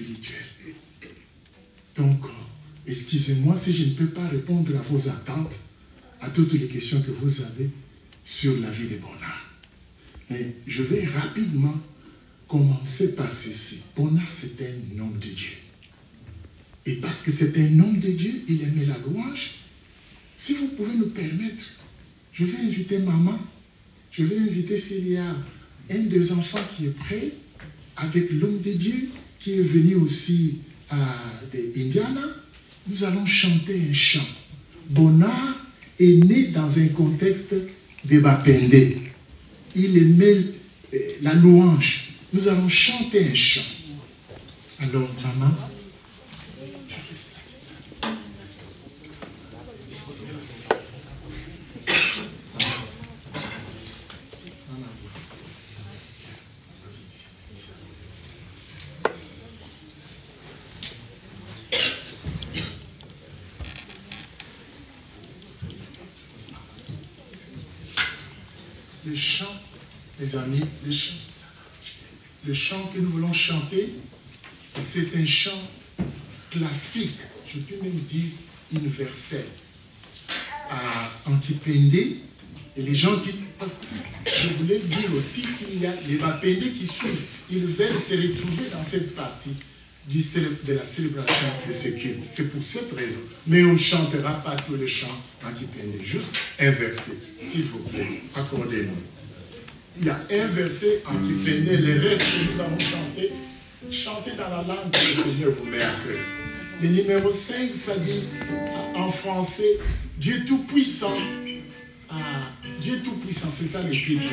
spirituel. Donc, excusez-moi si je ne peux pas répondre à vos attentes, à toutes les questions que vous avez sur la vie de Bonnard. Mais je vais rapidement commencer par ceci. Bonnard, c'est un homme de Dieu. Et parce que c'est un homme de Dieu, il aimait la louange. Si vous pouvez nous permettre, je vais inviter maman. Je vais inviter s'il y a un des enfants qui est prêt, avec l'homme de Dieu qui est venu aussi d'Indiana. Nous allons chanter un chant. Bonnard est né dans un contexte de Bapende. Il aimait la louange. Nous allons chanter un chant. Alors, maman, le chant, les amis, le chant que nous voulons chanter, c'est un chant classique, je peux même dire universel, en Kipende. Et les gens qui... Je voulais dire aussi qu'il y a les Bapende qui suivent, ils veulent se retrouver dans cette partie de la célébration de ce culte. C'est pour cette raison. Mais on ne chantera pas tous les chants en Kipende, juste un verset, s'il vous plaît, accordez-nous. Il y a un verset en Kipende, le reste que nous allons chanter dans la langue que le Seigneur vous met à cœur. Le numéro 5, ça dit en français, Dieu Tout-Puissant. Dieu Tout-Puissant, c'est ça le titre.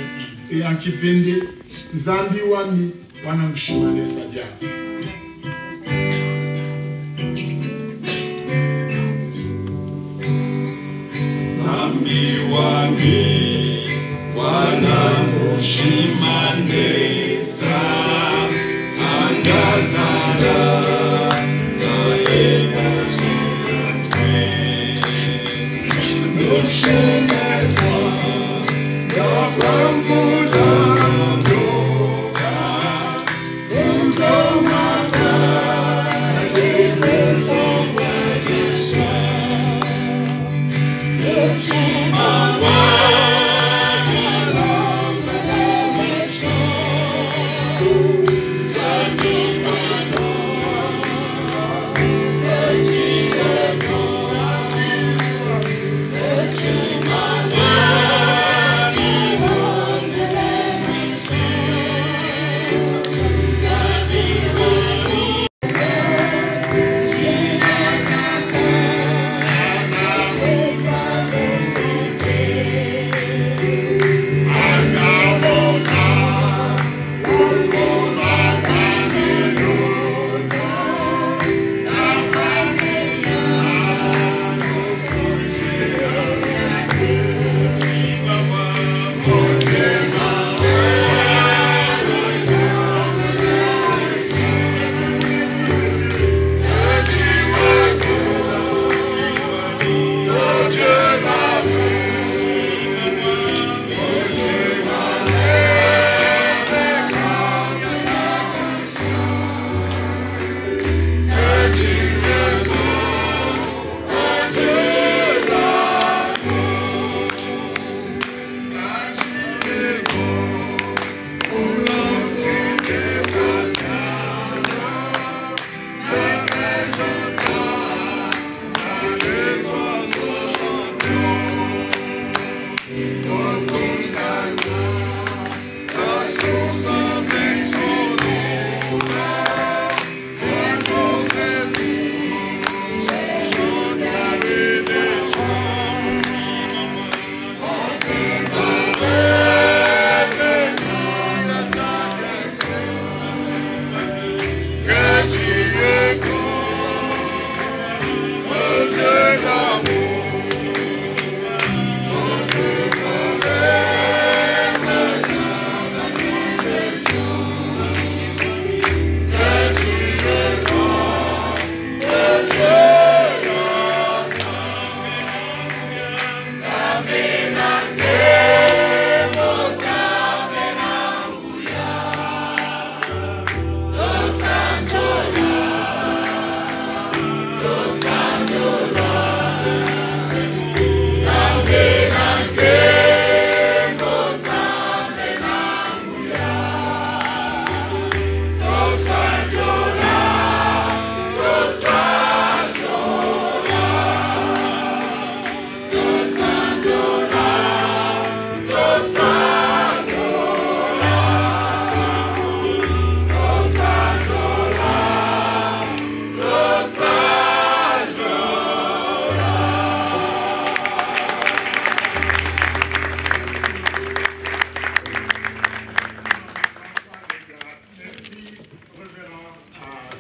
Et en Kipende, Zandi Wani, Wanam Shimane Sadia. Zambi Wani, Wanam Shimane Sadia. Angadada, Naeda Jesus, no shame.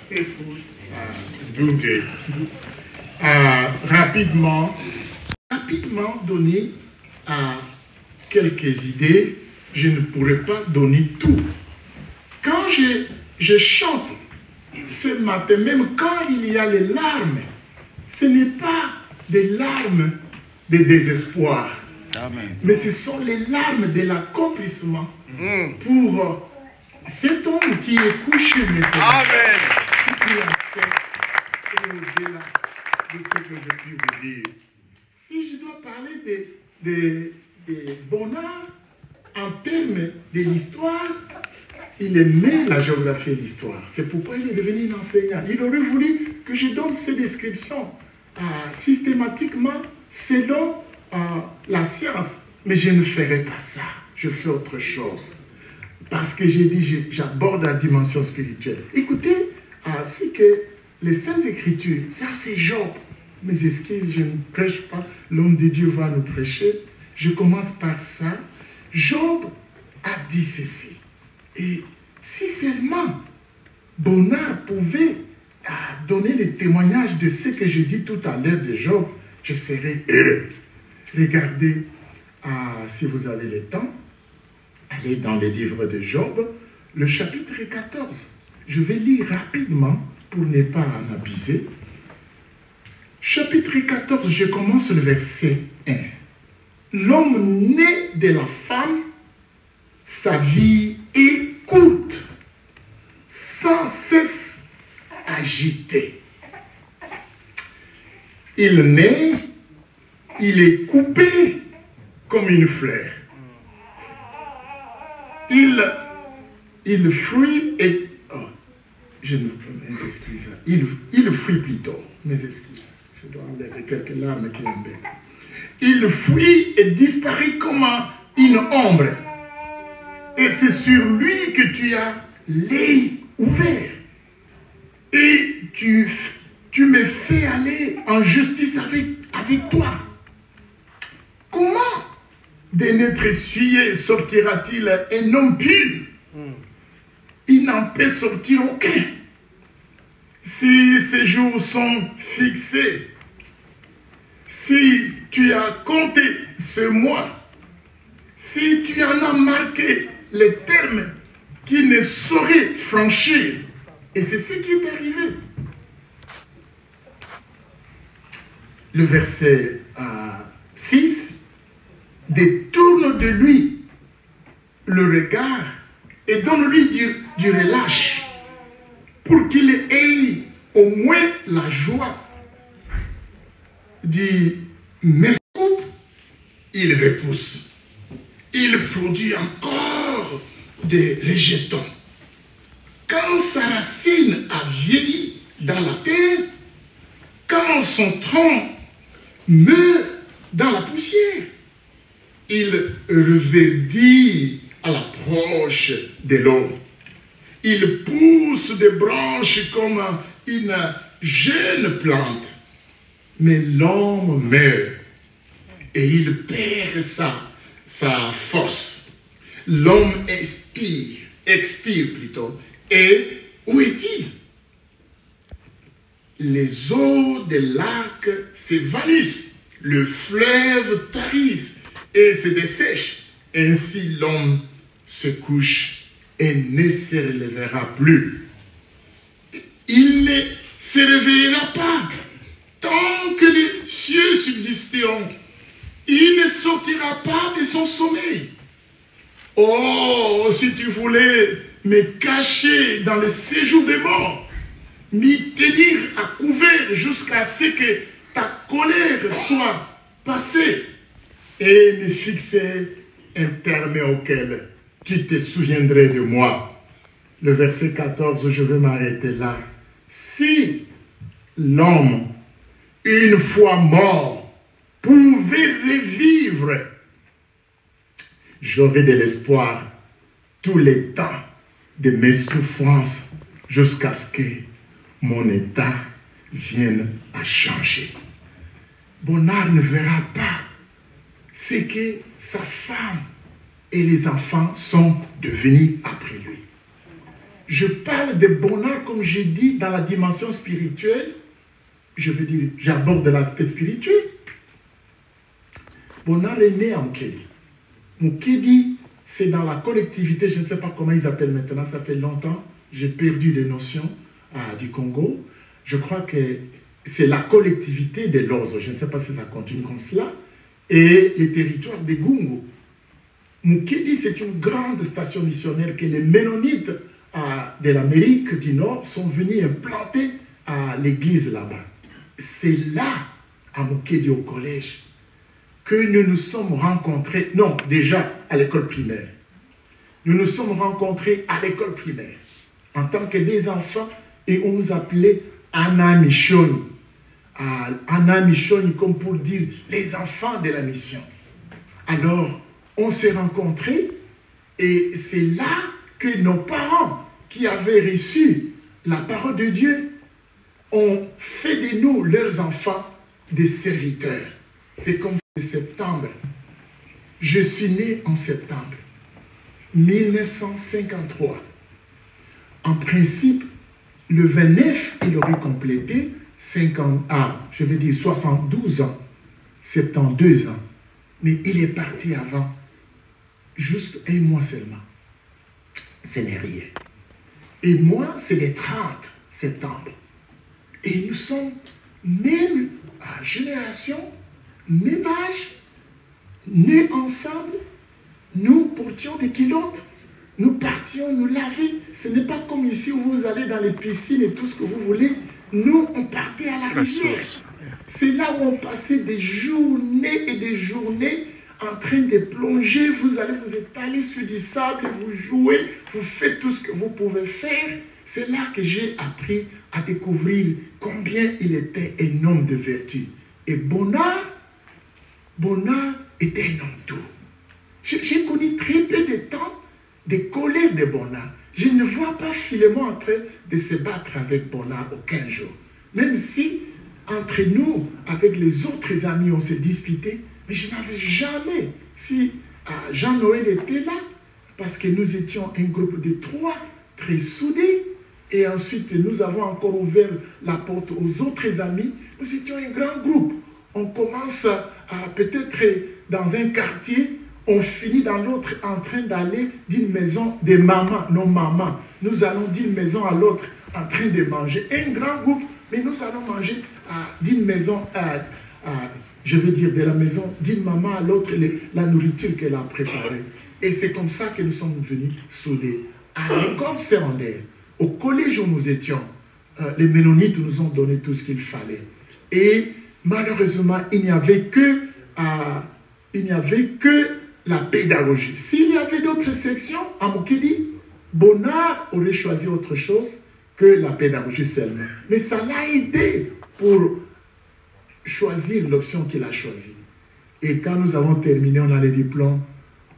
faithful. Doing great. Rapidement donner quelques idées. Je ne pourrais pas donner tout. Quand je chante ce matin, même quand il y a les larmes, ce n'est pas des larmes de désespoir. Amen. Mais ce sont les larmes de l'accomplissement pour cet homme qui est couché maintenant. Amen. Ce qu'il a fait est au-delà de ce que je puis vous dire. Si je dois parler de bonheur en termes de l'histoire, il aimait la géographie et l'histoire. C'est pourquoi il est devenu un enseignant. Il aurait voulu que je donne ces descriptions systématiquement selon la science. Mais je ne ferai pas ça. Je fais autre chose. Parce que j'ai dit, j'aborde la dimension spirituelle. Écoutez, c'est que les Saintes Écritures, ça c'est Job. Mes excuses, je ne prêche pas. L'homme de Dieu va nous prêcher. Je commence par ça. Job a dit ceci. Et si seulement Bonnard pouvait donner le témoignage de ce que je dis tout à l'heure de Job, je serais heureux. Regardez, si vous avez le temps, allez dans le livre de Job, le chapitre 14. Je vais lire rapidement pour ne pas en abuser. Chapitre 14, je commence le verset 1. L'homme né de la femme, sa vie est courte, sans cesse agitée. Il naît, il est coupé comme une fleur. Il fuit et... Oh, je m'excuse. Il fuit plutôt. Mes excuses. Je dois enlever quelques larmes qui m'embêtent. Il fuit et disparaît comme une ombre. Et c'est sur lui que tu as l'œil ouvert. Et tu me fais aller en justice avec toi. Comment de notre essuyé sortira-t-il un homme pur? Il n'en peut sortir aucun. Si ces jours sont fixés, si tu as compté ce mois, si tu en as marqué les termes qu'il ne saurait franchir, et c'est ce qui est arrivé. Le verset 6 détourne de lui le regard et donne-lui du relâche pour qu'il ait au moins la joie d'y mettre coupe. Il repousse. Il produit encore des rejetons. Quand sa racine a vieilli dans la terre, quand son tronc meurt dans la poussière, il reverdit à l'approche de l'eau. Il pousse des branches comme une jeune plante. Mais l'homme meurt et il perd sa force. L'homme expire plutôt. Et où est-il? Les eaux de l'arc s'évanouissent, le fleuve tarisse et se dessèche. Ainsi l'homme se couche et ne se relèvera plus. Il ne se réveillera pas tant que les cieux subsisteront. Il ne sortira pas de son sommeil. Oh, si tu voulais me cacher dans le séjour des morts, m'y tenir à couvert jusqu'à ce que ta colère soit passée et me fixer un terme auquel tu te souviendrais de moi. Le verset 14, je vais m'arrêter là. Si l'homme, une fois mort, pouvait revivre, j'aurais de l'espoir tous les temps de mes souffrances jusqu'à ce que mon état vienne à changer. Bonnard ne verra pas ce que sa femme et les enfants sont devenus après lui. je parle de bonheur, comme j'ai dit, dans la dimension spirituelle. Je veux dire, j'aborde l'aspect spirituel. Bonheur est né à Mukedi. Mukedi, c'est dans la collectivité, je ne sais pas comment ils appellent maintenant, ça fait longtemps, j'ai perdu les notions du Congo. Je crois que c'est la collectivité de Lozo, je ne sais pas si ça continue comme cela, et les territoires de Gungu. Mukedi, c'est une grande station missionnaire que les Ménonites de l'Amérique du Nord sont venus implanter à l'église là-bas. C'est là, à Mukedi, au collège, que nous nous sommes rencontrés, non, déjà à l'école primaire. Nous nous sommes rencontrés à l'école primaire, en tant que des enfants, et on nous appelait Anna Michoni. Anna Michoni, comme pour dire les enfants de la mission. Alors, on s'est rencontrés, et c'est là que nos parents, qui avaient reçu la parole de Dieu, ont fait de nous, leurs enfants, des serviteurs. C'est comme septembre. Je suis né en septembre 1953. En principe, le 29, il aurait complété 72 ans, 72 ans. Mais il est parti avant, juste un mois seulement. Ce n'est rien. Et moi, c'est le 30 septembre. Et nous sommes même à génération, même âge, nés ensemble. Nous portions des culottes, nous partions nous laver. Ce n'est pas comme ici où vous allez dans les piscines et tout ce que vous voulez. Nous, on partait à la rivière. C'est là où on passait des journées et des journées en train de plonger. Vous allez vous étaler sur du sable, vous jouez, vous faites tout ce que vous pouvez faire. C'est là que j'ai appris à découvrir combien il était un homme de vertu. Et Bonheur était un homme doux. J'ai connu très peu de temps de colère de Bonheur. Je ne vois pas Philémon en train de se battre avec Bonheur aucun jour. Même si, entre nous, avec les autres amis, on s'est disputé, mais je n'avais jamais, si Jean-Noël était là, parce que nous étions un groupe de 3, très soudés, et ensuite nous avons encore ouvert la porte aux autres amis, nous étions un grand groupe. On commence peut-être dans un quartier, on finit dans l'autre en train d'aller d'une maison de maman, nos mamans. Nous allons d'une maison à l'autre en train de manger. Un grand groupe, mais nous allons manger d'une maison, je veux dire de la maison d'une maman à l'autre, la nourriture qu'elle a préparée. Et c'est comme ça que nous sommes venus soudés. À l'école secondaire, au collège où nous étions, les Ménonites nous ont donné tout ce qu'il fallait. Et malheureusement, il n'y avait que la pédagogie. S'il y avait d'autres sections à Mukedi, Bonheur aurait choisi autre chose que la pédagogie seulement. Mais ça l'a aidé pour choisir l'option qu'il a choisie. Et quand nous avons terminé, on a les diplômes.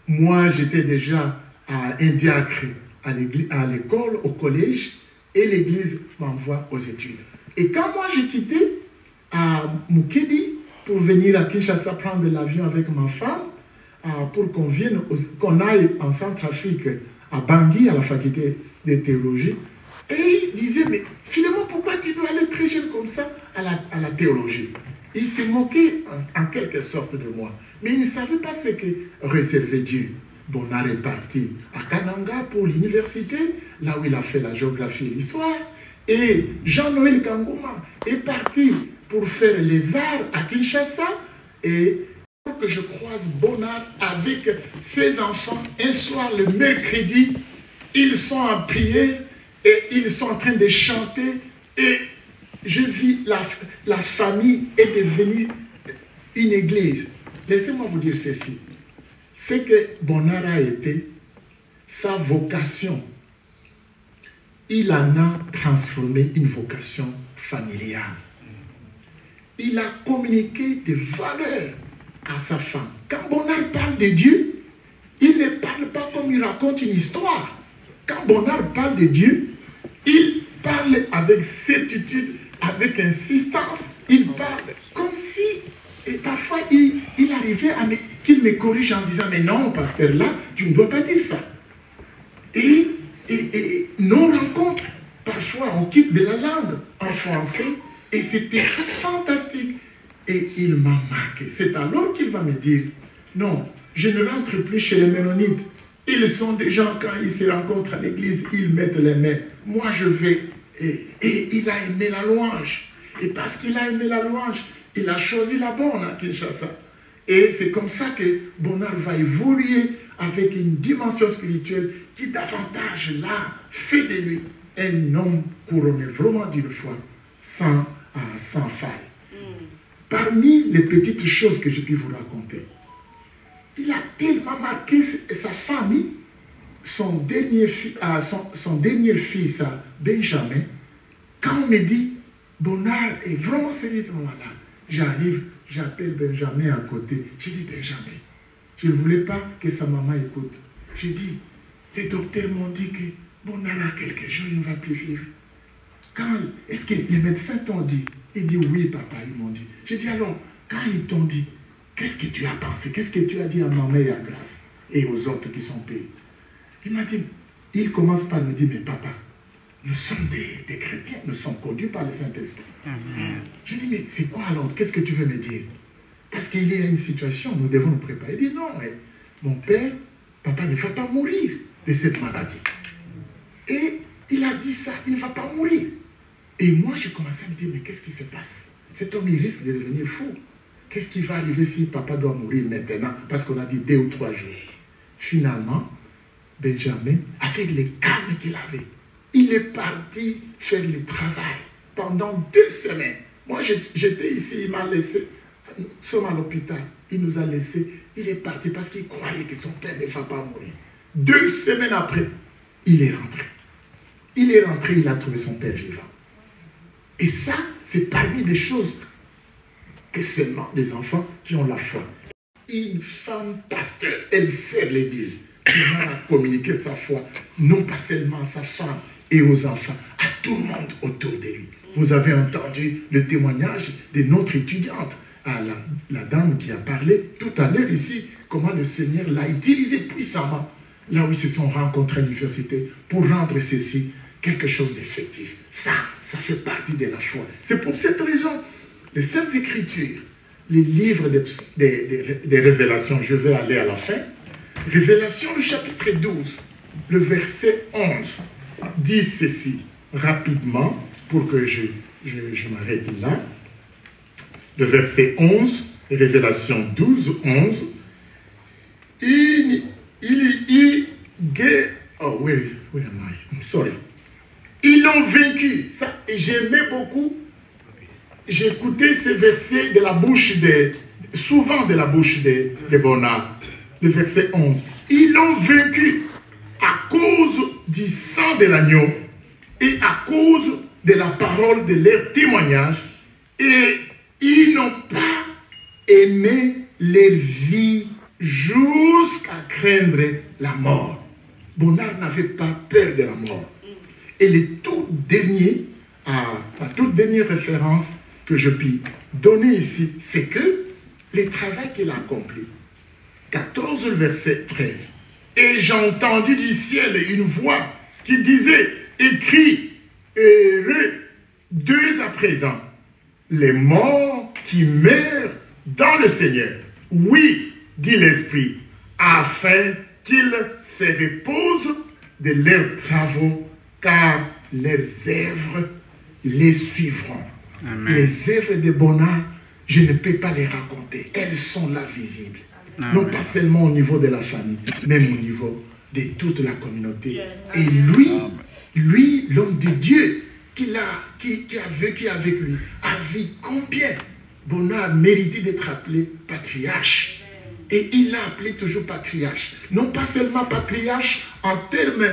Moi, j'étais déjà un diacre à l'école, au collège, et l'église m'envoie aux études. Et quand moi j'ai quitté Mukedi pour venir à Kinshasa prendre l'avion avec ma femme, pour qu'on aille en Centrafrique, à Bangui, à la faculté de théologie, et il disait, mais finalement, pourquoi tu dois aller très jeune comme ça à la théologie? Il s'est moqué en quelque sorte de moi, mais il ne savait pas ce que réservait Dieu. Bonheur est parti à Kananga pour l'université, là où il a fait la géographie et l'histoire, et Jean-Noël Kangouma est parti pour faire les arts à Kinshasa, et pour que je croise Bonheur avec ses enfants, un soir, le mercredi, ils sont en prière, et ils sont en train de chanter, et je vis la famille est devenue une église. Laissez-moi vous dire ceci. C'est que Bonheur a été sa vocation. Il en a transformé une vocation familiale. Il a communiqué des valeurs à sa femme. Quand Bonheur parle de Dieu, il ne parle pas comme il raconte une histoire. Quand Bonheur parle de Dieu, il parle avec certitude, avec insistance. Il parle comme si, et parfois il arrivait qu'il me corrige en disant, mais non, pasteur, là, tu ne dois pas dire ça. Et Et nos rencontres, parfois on quitte de la langue en français, et c'était fantastique. Et il m'a marqué. C'est alors qu'il va me dire, non, je ne rentre plus chez les Ménonites. Ils sont des gens, quand ils se rencontrent à l'église, ils mettent les mains. Moi, je vais. Et il a aimé la louange. Et parce qu'il a aimé la louange, il a choisi la bonne à Kinshasa. Et c'est comme ça que Bonnard va évoluer avec une dimension spirituelle qui davantage là fait de lui un homme couronné vraiment d'une foi sans faille. Parmi les petites choses que je peux vous raconter, il a tellement marqué sa famille, son dernier fils, Benjamin. Quand on me dit, Bonnard est vraiment sérieusement malade, j'arrive, j'appelle Benjamin à côté. Je dis, Benjamin, je ne voulais pas que sa maman écoute. Je dis, les docteurs m'ont dit que Bonnard a quelques jours, il ne va plus vivre. Est-ce que les médecins t'ont dit? Il dit, oui, papa, ils m'ont dit. Je dis, alors, quand ils t'ont dit, qu'est-ce que tu as pensé? Qu'est-ce que tu as dit à maman et à Grâce et aux autres qui sont payés? Il m'a dit, il commence par me dire, mais papa, nous sommes des chrétiens, nous sommes conduits par le Saint-Esprit. Je dis, mais c'est quoi alors? Qu'est-ce que tu veux me dire? Parce qu'il y a une situation, nous devons nous préparer. Il dit, non, mais mon père, papa ne va pas mourir de cette maladie. Et il a dit ça, il ne va pas mourir. Et moi, je commençais à me dire, mais qu'est-ce qui se passe? Cet homme, il risque de devenir fou. Qu'est-ce qui va arriver si papa doit mourir maintenant? Parce qu'on a dit 2 ou 3 jours. Finalement, Benjamin, avec le calme qu'il avait, il est parti faire le travail pendant 2 semaines. Moi, j'étais ici, il m'a laissé. Nous sommes à l'hôpital. Il nous a laissés. Il est parti parce qu'il croyait que son père ne va pas mourir. 2 semaines après, il est rentré. Il est rentré, il a trouvé son père vivant. Et ça, c'est parmi des choses que seulement des enfants qui ont la foi. Une femme pasteur, elle sert l'église. Elle va communiquer sa foi, non pas seulement à sa femme et aux enfants, à tout le monde autour de lui. Vous avez entendu le témoignage de notre étudiante, à la dame qui a parlé tout à l'heure ici, comment le Seigneur l'a utilisé puissamment, là où ils se sont rencontrés à l'université, pour rendre ceci quelque chose d'effectif. Ça fait partie de la foi. C'est pour cette raison, les Saintes Écritures, les livres des révélations, je vais aller à la fin. Révélation, le chapitre 12, le verset 11, dit ceci, rapidement, pour que je m'arrête là. Le verset 11, Révélation 12, 11. Where am I? I'm sorry. Ils l'ont vaincu. Ça, j'aimais beaucoup. J'écoutais ces versets de la bouche souvent de la bouche de Bonnard. Le verset 11. Ils l'ont vaincu à cause du sang de l'agneau et à cause de la parole de leur témoignage. Et ils n'ont pas aimé leur vie jusqu'à craindre la mort. Bonnard n'avait pas peur de la mort. Et la toute dernière référence que je puis donner ici, c'est que le travail qu'il a accompli. 14, verset 13. Et j'ai entendu du ciel une voix qui disait, écrit, heureux, dès à présent, les morts qui meurent dans le Seigneur. Oui, dit l'Esprit, afin qu'ils se reposent de leurs travaux, car leurs œuvres les suivront. Amen. Les œuvres de Bonnard, je ne peux pas les raconter. Elles sont là visibles. Amen. Non pas seulement au niveau de la famille, même au niveau de toute la communauté. Et lui, l'homme de Dieu, qui a vécu avec lui, a vu combien Bonnard méritait d'être appelé patriarche. Et il l'a appelé toujours patriarche. Non pas seulement patriarche en termes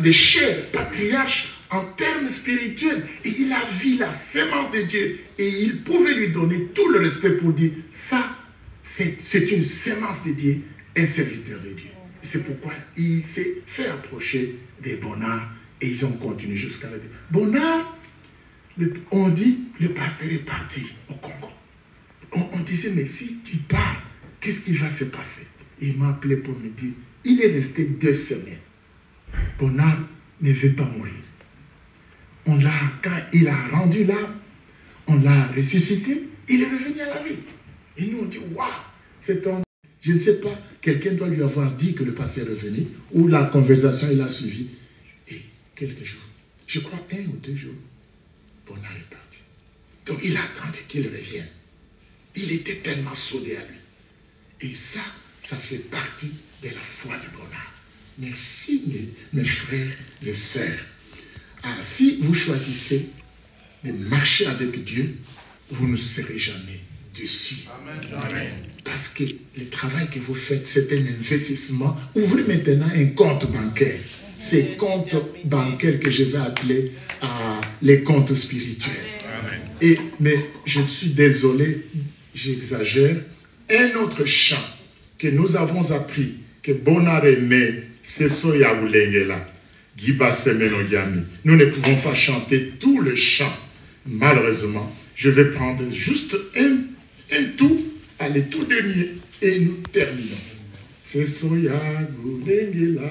de chair, patriarche en termes spirituels. Et il a vu la sémence de Dieu. Et il pouvait lui donner tout le respect pour dire, ça, c'est une sémence de Dieu, un serviteur de Dieu. C'est pourquoi il s'est fait approcher des Bonnard. Et ils ont continué jusqu'à la... Bonnard, on dit, le pasteur est parti au Congo. On disait, mais si tu pars, qu'est-ce qui va se passer? Il m'a appelé pour me dire, il est resté 2 semaines. Bonnard ne veut pas mourir. Quand il a rendu l'âme, on l'a ressuscité, il est revenu à la vie. Et nous on dit, waouh, cet homme. Je ne sais pas, quelqu'un doit lui avoir dit que le pasteur est revenu, ou la conversation il a suivi. Et quelques jours, je crois 1 ou 2 jours, Bonnard est parti. Donc il attendait qu'il revienne. Il était tellement soudé à lui. Et ça fait partie de la foi de Bonnard. Merci mes frères et sœurs. Si vous choisissez de marcher avec Dieu, vous ne serez jamais déçus. Amen. Parce que le travail que vous faites, c'est un investissement. Ouvrez maintenant un compte bancaire. Ces comptes bancaires que je vais appeler les comptes spirituels. Mais je suis désolé, j'exagère. Un autre chant que nous avons appris, que Bonnard aimait, c'est Soya Wulengela. Nous ne pouvons pas chanter tout le chant. Malheureusement, je vais prendre juste un tout, le tout dernier, et nous terminons. C'est Soya Wulengela.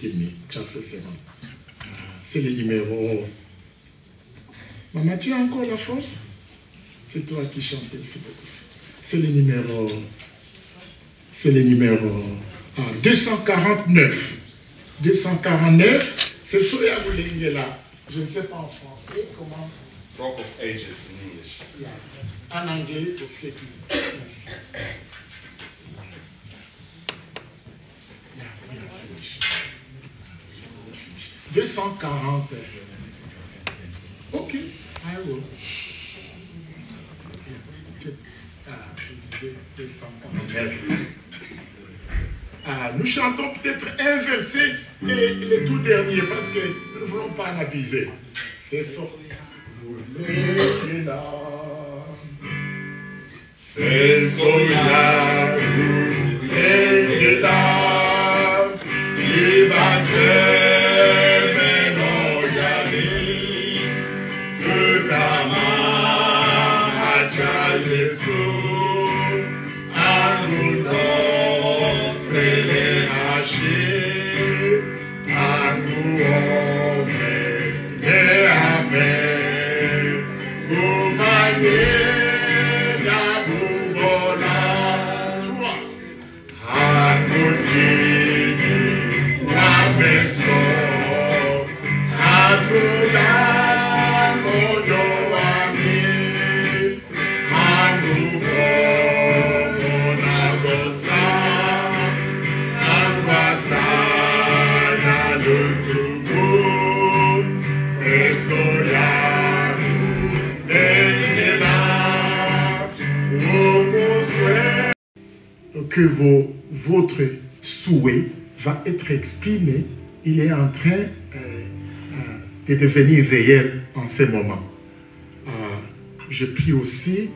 Give me just a second. C'est le numéro. Maman, tu as encore la force? C'est toi qui chantais, c'est beaucoup ça. C'est le numéro. C'est le numéro 249. 249, c'est Soya Wulengela. Je ne sais pas en français comment. Rock of Ages in English. Yeah. En anglais pour ceux qui. Merci. Yeah, we are finished. 240. Ok, I will. Je disais 249. Nous chantons peut-être un verset et le tout dernier parce que nous ne voulons pas en abuser. C'est ça. C'est Soya Wulengela, Ibase Menogani, Futama Hacha Yesu, Anuno Sele Hashi, Anu Ove Le Amen, Gumanye. Que votre souhait va être exprimé, il est en train de devenir réel en ce moment. Je prie aussi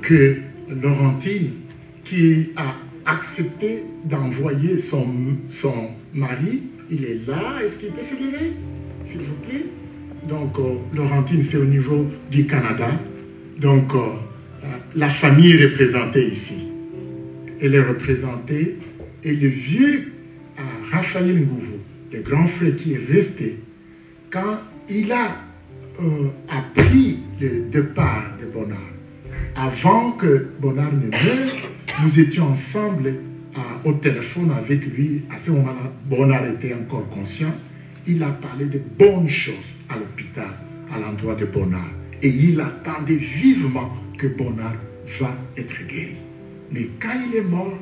que Laurentine, qui a accepté d'envoyer son mari, il est là, est-ce qu'il peut se lever, s'il vous plaît? Donc, Laurentine, c'est au niveau du Canada. Donc, la famille est représentée ici. Elle est représentée, et le vieux Raphaël Ngouvou, le grand frère qui est resté, quand il a appris le départ de Bonnard, avant que Bonnard ne meure, nous étions ensemble au téléphone avec lui. À ce moment-là, Bonnard était encore conscient. Il a parlé de bonnes choses à l'hôpital, à l'endroit de Bonnard. Et il attendait vivement que Bonnard va être guéri. Mais quand il est mort,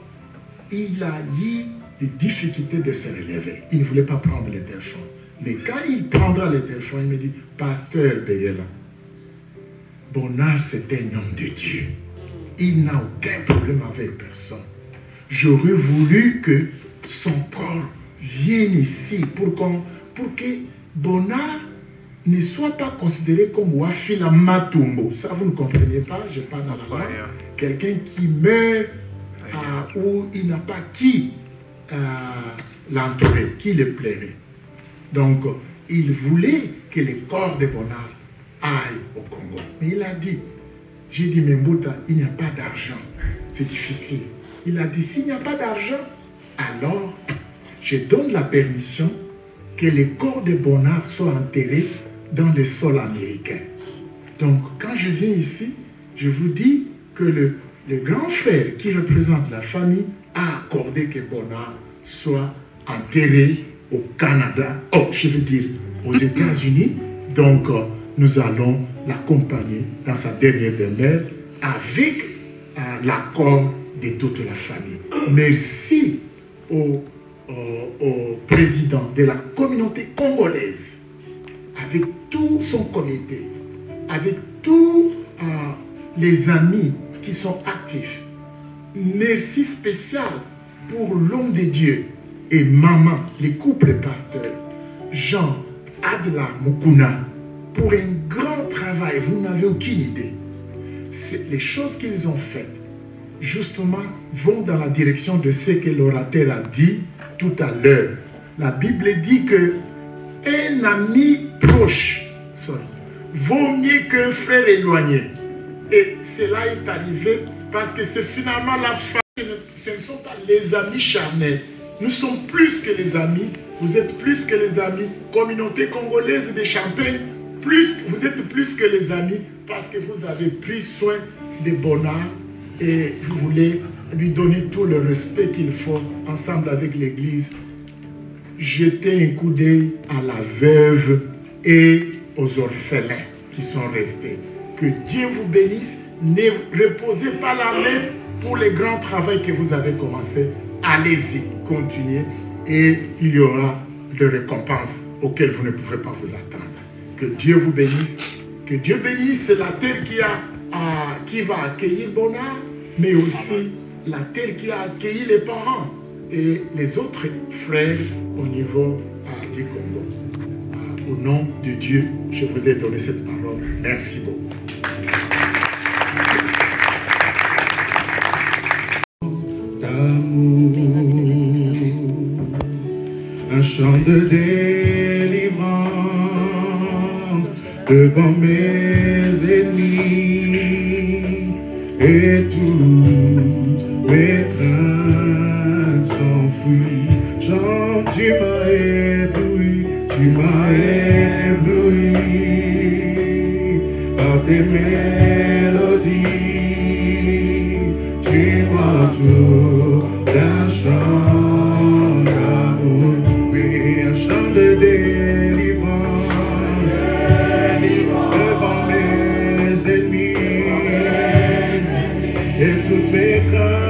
il a eu des difficultés de se relever. Il ne voulait pas prendre le téléphone. Mais quand il prendra le téléphone, il me dit, Pasteur Beyela, Bonnard, c'est un homme de Dieu. Il n'a aucun problème avec personne. J'aurais voulu que son corps vienne ici pour que Bonnard ne soit pas considéré comme Wafila Matumbo. Ça, vous ne comprenez pas, je parle dans la langue. Quelqu'un qui meurt où il n'a pas qui l'entourer, qui le plairait. Donc, il voulait que le corps de Bonnard aille au Congo. Mais il a dit, j'ai dit, mais Mbouta, il n'y a pas d'argent. C'est difficile. Il a dit, s'il n'y a pas d'argent, alors je donne la permission que les corps de Bonnard soient enterrés dans le sol américain. Donc, quand je viens ici, je vous dis que le grand frère qui représente la famille a accordé que Bonnard soit enterré au Canada, je veux dire aux États-Unis. Donc, nous allons l'accompagner dans sa dernière demeure avec l'accord de toute la famille. Merci au président de la communauté congolaise, avec tout son comité, avec tous les amis qui sont actifs. Merci spécial pour l'homme de Dieu et maman, les couples pasteurs, Jean, Adla, Mukuna, pour un grand travail. Vous n'avez aucune idée. Les choses qu'ils ont faites, justement, vont dans la direction de ce que l'orateur a dit tout à l'heure. La Bible dit que un ami proche vaut mieux qu'un frère éloigné. Et cela est arrivé parce que c'est finalement la famille. Ce ne sont pas les amis charnels. Nous sommes plus que les amis. Vous êtes plus que les amis. Communauté congolaise de Champagne, vous êtes plus que les amis parce que vous avez pris soin de Bonnard et vous voulez lui donner tout le respect qu'il faut ensemble avec l'Église. Jetez un coup d'œil à la veuve et aux orphelins qui sont restés. Que Dieu vous bénisse. Ne reposez pas la main pour le grand travail que vous avez commencé. Allez-y, continuez et il y aura de récompenses auxquelles vous ne pouvez pas vous attendre. Que Dieu vous bénisse. Que Dieu bénisse la terre qui va accueillir Bonnard, mais aussi la terre qui a accueilli les parents et les autres frères au niveau du Congo. Au nom de Dieu, je vous ai donné cette parole. Merci beaucoup. Un chant de délivrance devant mes ennemis et toutes mes craintes s'enfuient. Chant, tu m'as ébloui, par tes mélodies, tu m'entoures d'un chant d'amour. Un chant de délivrance devant mes ennemis et toutes mes craintes.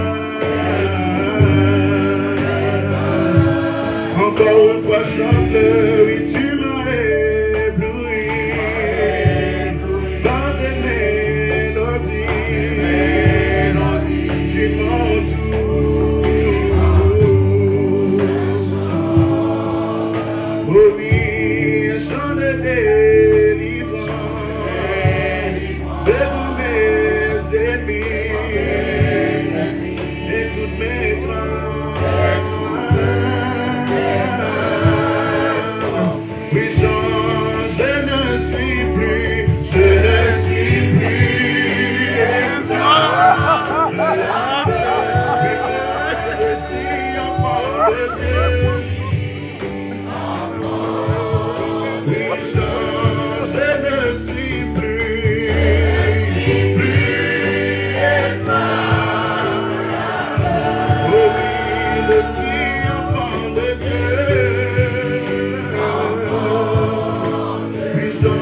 Encore une fois, chante-le, oui, tu m'as ébloui par des mélodies, tu m'entoures. Oh oui, un chant de délivrance devant mes ennemis et toutes mes craintes. Oui, je ne suis plus esclave. Je suis enfant de Dieu. Oui, je ne suis plus esclave. Oh oui, je suis enfant de Dieu. Oui, je,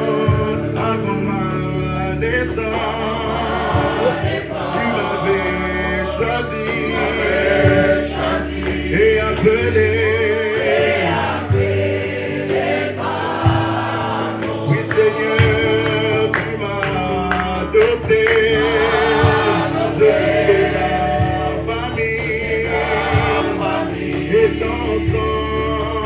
avant ma naissance, tu m'avais choisi et appelé. Je suis de ta famille et ton sang.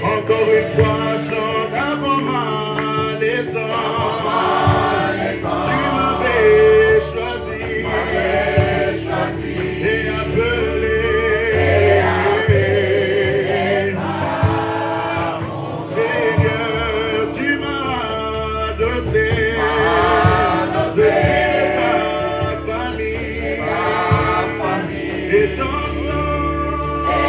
Encore une fois, chante avant ma naissance. Tu m'avais choisi et appelé. Seigneur, tu m'as adopté. Je suis de ta famille et ton sang.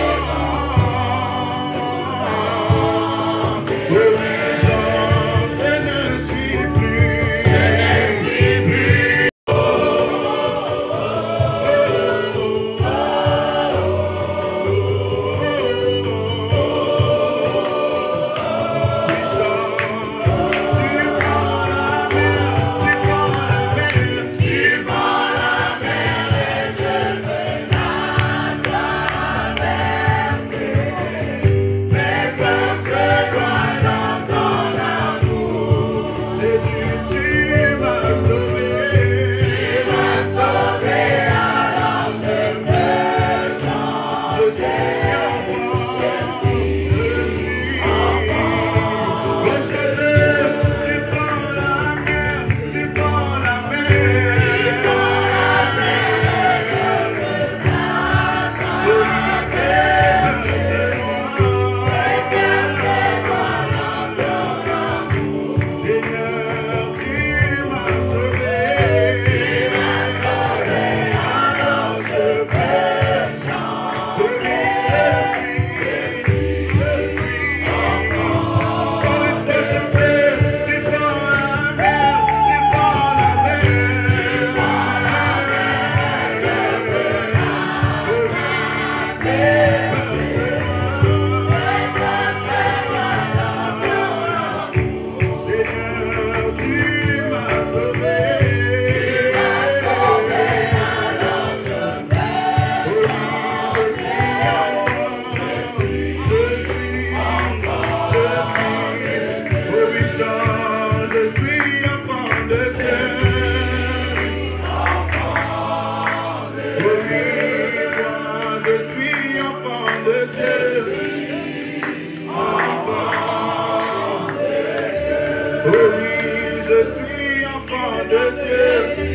de Dieu. Est-ce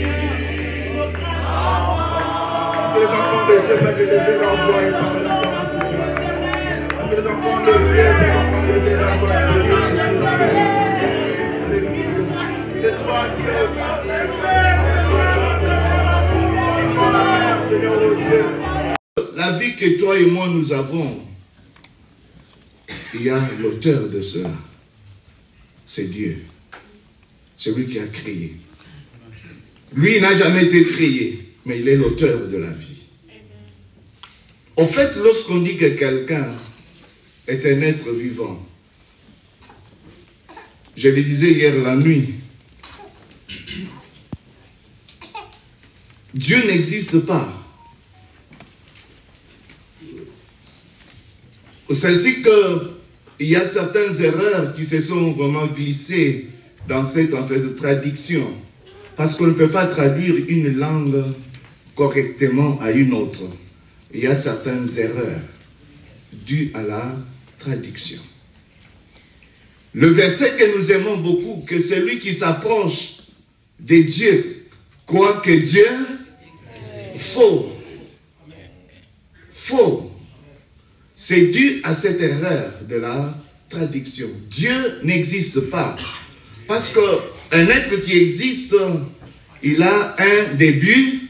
que les enfants de Dieu peuvent lever leur voix et parler dans ce Dieu? Est-ce que les enfants de Dieu peuvent lever leur voix et bénir ce Dieu? Alléluia. C'est toi qui es. Seigneur oh Dieu. La vie que toi et moi nous avons, il y a l'auteur de cela. C'est Dieu. C'est lui qui a créé. Lui n'a jamais été créé, mais il est l'auteur de la vie. Au fait, lorsqu'on dit que quelqu'un est un être vivant, je le disais hier la nuit, Dieu n'existe pas. C'est ainsi qu'il y a certaines erreurs qui se sont vraiment glissées dans cette traduction. Parce qu'on ne peut pas traduire une langue correctement à une autre. Il y a certaines erreurs dues à la traduction. Le verset que nous aimons beaucoup, que celui qui s'approche de Dieu croit que Dieu, faux. Faux. C'est dû à cette erreur de la traduction. Dieu n'existe pas. Parce qu'un être qui existe, il a un début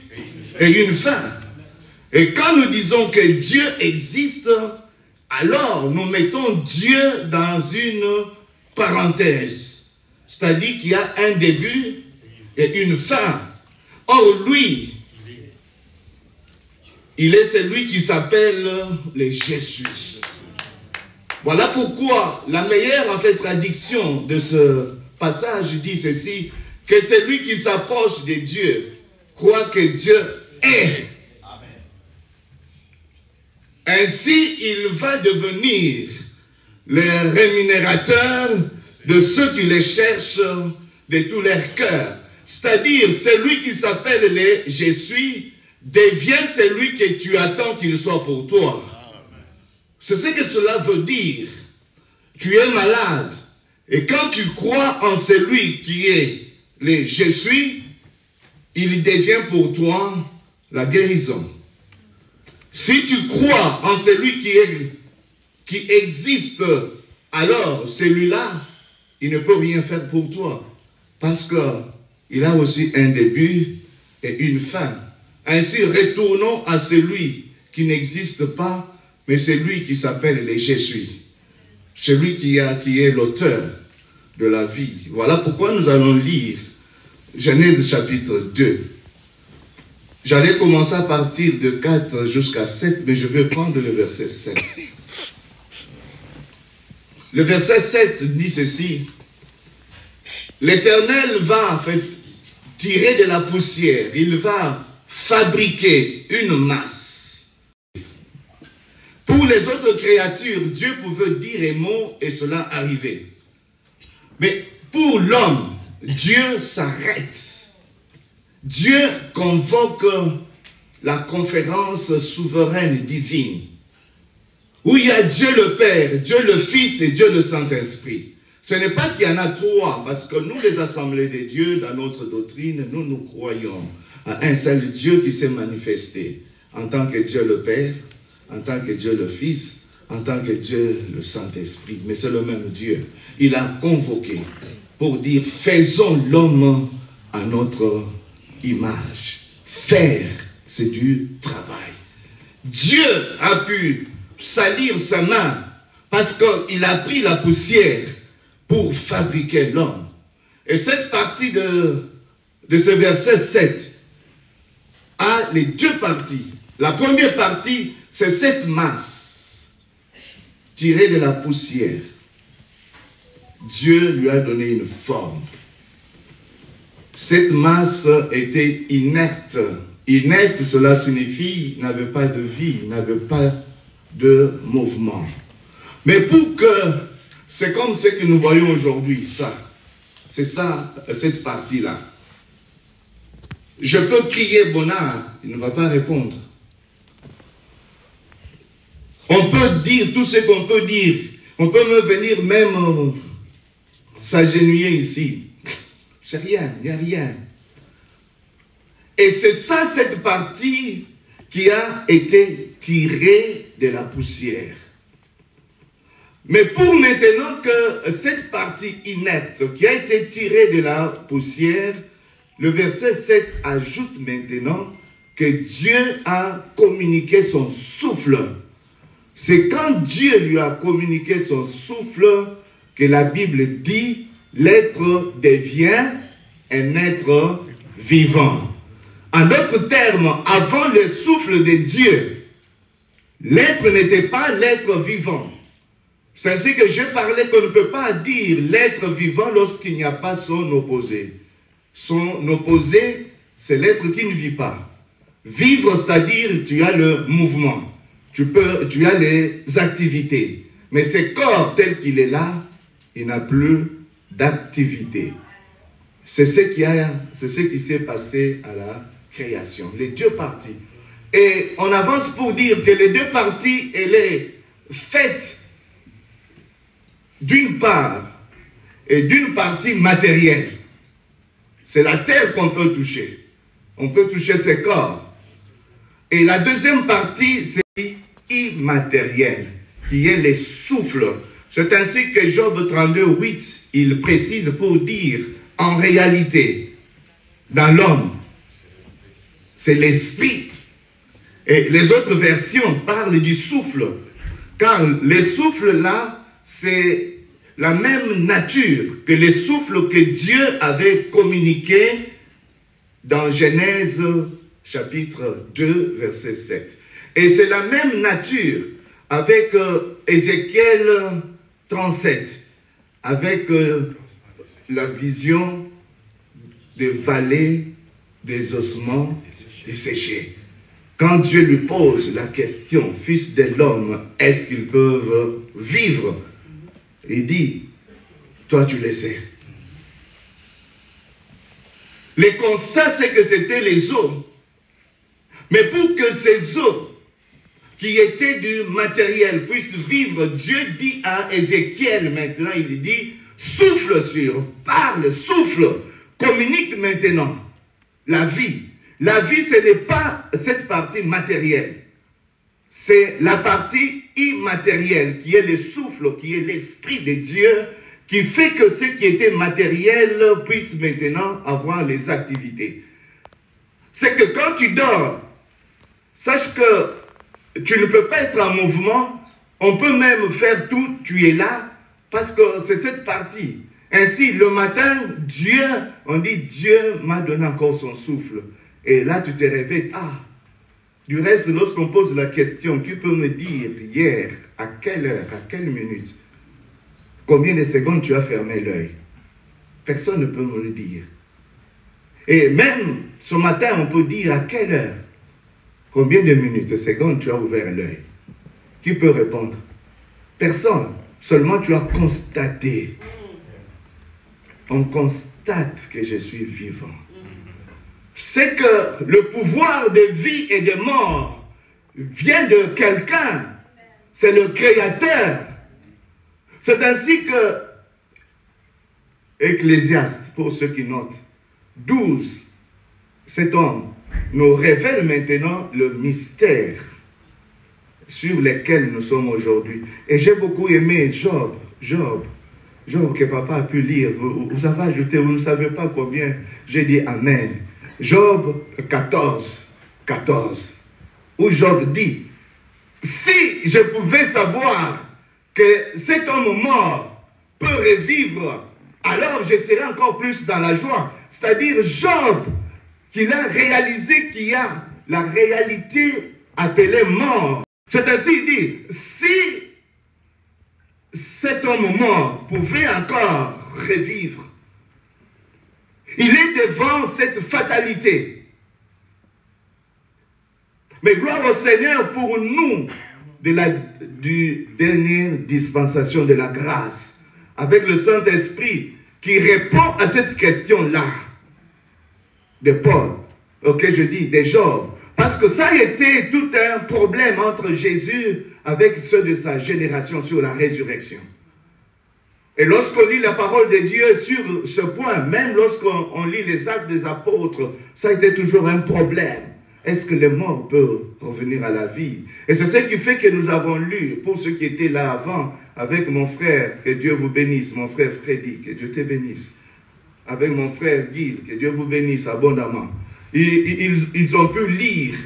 et une fin. Et quand nous disons que Dieu existe, alors nous mettons Dieu dans une parenthèse. C'est-à-dire qu'il y a un début et une fin. Or, lui, il est celui qui s'appelle le Jésus. Voilà pourquoi la meilleure traduction de ce passage dit ceci, que celui qui s'approche de Dieu croit que Dieu est. Ainsi, il va devenir le rémunérateur de ceux qui les cherchent de tout leur cœur. C'est-à-dire, celui qui s'appelle le Jésus devient celui que tu attends qu'il soit pour toi. C'est ce que cela veut dire. Tu es malade. Et quand tu crois en celui qui est le Je suis, il devient pour toi la guérison. Si tu crois en celui qui existe, alors celui-là, il ne peut rien faire pour toi. Parce qu'il a aussi un début et une fin. Ainsi, retournons à celui qui n'existe pas, mais celui qui s'appelle le Je suis. Celui qui est l'auteur de la vie. Voilà pourquoi nous allons lire Genèse chapitre 2. J'allais commencer à partir de 4 jusqu'à 7, mais je vais prendre le verset 7. Le verset 7 dit ceci. L'Éternel va tirer de la poussière. Il va fabriquer une masse. Pour les autres créatures, Dieu pouvait dire un mot et cela arrivait. Mais pour l'homme, Dieu s'arrête. Dieu convoque la conférence souveraine divine, où il y a Dieu le Père, Dieu le Fils et Dieu le Saint-Esprit. Ce n'est pas qu'il y en a trois, parce que nous, les assemblées de Dieu, dans notre doctrine, nous croyons à un seul Dieu qui s'est manifesté en tant que Dieu le Père, en tant que Dieu le Fils, en tant que Dieu le Saint-Esprit. Mais c'est le même Dieu. Il a convoqué pour dire, faisons l'homme à notre image. Faire, c'est du travail. Dieu a pu salir sa main parce qu'il a pris la poussière pour fabriquer l'homme. Et cette partie de ce verset 7 a les deux parties. La première partie, c'est cette masse tirée de la poussière. Dieu lui a donné une forme. Cette masse était inerte. Inerte, cela signifie n'avait pas de vie, n'avait pas de mouvement. Mais pour que, c'est comme ce que nous voyons aujourd'hui, ça. C'est ça, cette partie-là. Je peux crier Bonnard, il ne va pas répondre. On peut dire tout ce qu'on peut dire. On peut me venir même s'agenouiller ici. C'est rien, il n'y a rien. Et c'est ça, cette partie qui a été tirée de la poussière. Mais pour maintenant que cette partie inerte qui a été tirée de la poussière, le verset 7 ajoute maintenant que Dieu a communiqué son souffle. C'est quand Dieu lui a communiqué son souffle que la Bible dit l'être devient un être vivant. En d'autres termes, avant le souffle de Dieu, l'être n'était pas l'être vivant. C'est ainsi que j'ai parlé qu'on ne peut pas dire l'être vivant lorsqu'il n'y a pas son opposé. Son opposé, c'est l'être qui ne vit pas. Vivre, c'est-à-dire tu as le mouvement, tu as les activités. Mais ce corps tel qu'il est là, il n'a plus d'activité. C'est ce qui s'est passé à la création. Les deux parties. Et on avance pour dire que les deux parties, elle est faite d'une part et d'une partie matérielle. C'est la terre qu'on peut toucher. On peut toucher ses corps. Et la deuxième partie, c'est immatériel, qui est les souffles. C'est ainsi que Job 32, 8, il précise pour dire, en réalité, dans l'homme, c'est l'esprit. Et les autres versions parlent du souffle. Car les souffles là, c'est la même nature que les souffles que Dieu avait communiqués dans Genèse chapitre 2, verset 7. Et c'est la même nature avec Ézéchiel 37, avec la vision des vallées des ossements desséchés. Quand Dieu lui pose la question, fils de l'homme, est-ce qu'ils peuvent vivre? Il dit, toi tu le sais. Le constat, c'est que c'était les eaux. Mais pour que ces eaux qui étaient du matériel puissent vivre, Dieu dit à Ézéchiel maintenant, il dit, souffle sur, parle, souffle, communique maintenant la vie. La vie, ce n'est pas cette partie matérielle. C'est la partie immatérielle qui est le souffle, qui est l'esprit de Dieu, qui fait que ce qui était matériel puisse maintenant avoir les activités. C'est que quand tu dors, sache que tu ne peux pas être en mouvement, on peut même faire tout, tu es là, parce que c'est cette partie. Ainsi, le matin, Dieu, on dit, Dieu m'a donné encore son souffle. Et là, tu te réveilles, ah, du reste, lorsqu'on pose la question, tu peux me dire hier, à quelle heure, à quelle minute, combien de secondes tu as fermé l'œil? Personne ne peut me le dire. Et même ce matin, on peut dire à quelle heure, combien de minutes, de secondes tu as ouvert l'œil? Qui peut répondre? Personne. Seulement tu as constaté. On constate que je suis vivant. C'est que le pouvoir de vie et de mort vient de quelqu'un. C'est le Créateur. C'est ainsi que Ecclésiaste, pour ceux qui notent, 12, cet homme nous révèle maintenant le mystère sur lequel nous sommes aujourd'hui. Et j'ai beaucoup aimé Job que papa a pu lire. Vous avez ajouté, vous ne savez pas combien. J'ai dit Amen. Job 14, où Job dit, si je pouvais savoir que cet homme mort peut revivre, alors je serais encore plus dans la joie. C'est-à-dire Job, qu'il a réalisé qu'il y a la réalité appelée mort. C'est ainsi, il dit, si cet homme mort pouvait encore revivre, il est devant cette fatalité. Mais gloire au Seigneur pour nous du dernière dispensation de la grâce, avec le Saint-Esprit qui répond à cette question-là de Paul, ok, je dis, de Job. Parce que ça a été tout un problème entre Jésus avec ceux de sa génération sur la résurrection. Et lorsqu'on lit la parole de Dieu sur ce point, même lorsqu'on lit les actes des apôtres, ça a été toujours un problème. Est-ce que les morts peuvent revenir à la vie? Et c'est ce qui fait que nous avons lu, pour ceux qui étaient là avant, avec mon frère, que Dieu vous bénisse, mon frère Freddy, que Dieu te bénisse. Avec mon frère Guy, que Dieu vous bénisse abondamment. Ils ont pu lire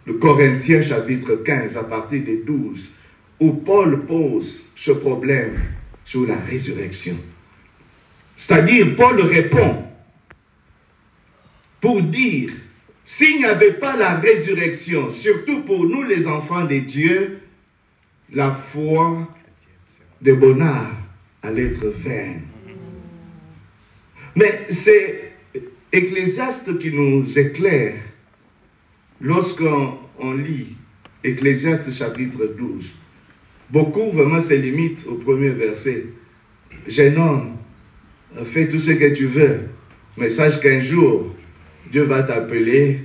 le Corinthiens chapitre 15 à partir des 12, où Paul pose ce problème sur la résurrection. C'est-à-dire, Paul répond pour dire, s'il n'y avait pas la résurrection, surtout pour nous les enfants de Dieu, la foi de Bonnard allait être vaine. Mais c'est Ecclésiaste qui nous éclaire lorsqu'on lit Ecclésiaste chapitre 12. Beaucoup vraiment se limitent au premier verset. Jeune homme, fais tout ce que tu veux, mais sache qu'un jour, Dieu va t'appeler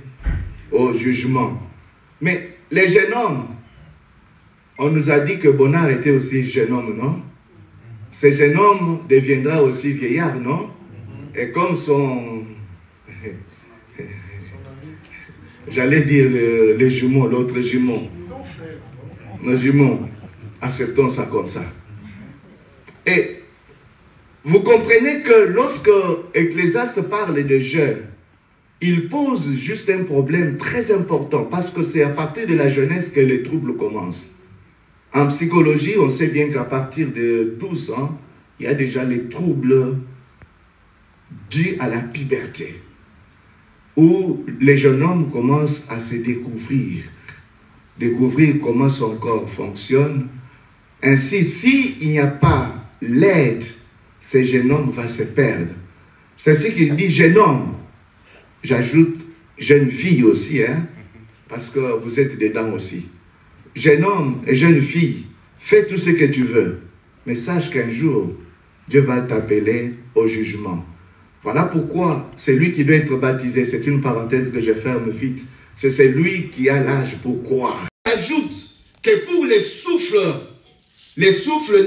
au jugement. Mais les jeunes hommes, on nous a dit que Bonnard était aussi jeune homme, non? Ce jeune homme deviendra aussi vieillard, non? Et comme son... J'allais dire les jumeaux, l'autre jumeau. Nos jumeaux, acceptons ça comme ça. Et vous comprenez que lorsque Ecclésiaste parle de jeunes, il pose juste un problème très important parce que c'est à partir de la jeunesse que les troubles commencent. En psychologie, on sait bien qu'à partir de 12 ans, il y a déjà les troubles dus à la puberté, où les jeunes hommes commencent à se découvrir comment son corps fonctionne. Ainsi, s'il n'y a pas l'aide, ce jeune homme va se perdre. C'est ce qu'il dit, jeune homme. J'ajoute jeune fille aussi, hein, parce que vous êtes dedans aussi. Jeune homme et jeune fille, fais tout ce que tu veux, mais sache qu'un jour, Dieu va t'appeler au jugement. Voilà pourquoi c'est lui qui doit être baptisé. C'est une parenthèse que je ferme vite. C'est celui qui a l'âge pour croire. Ajoute que pour les souffles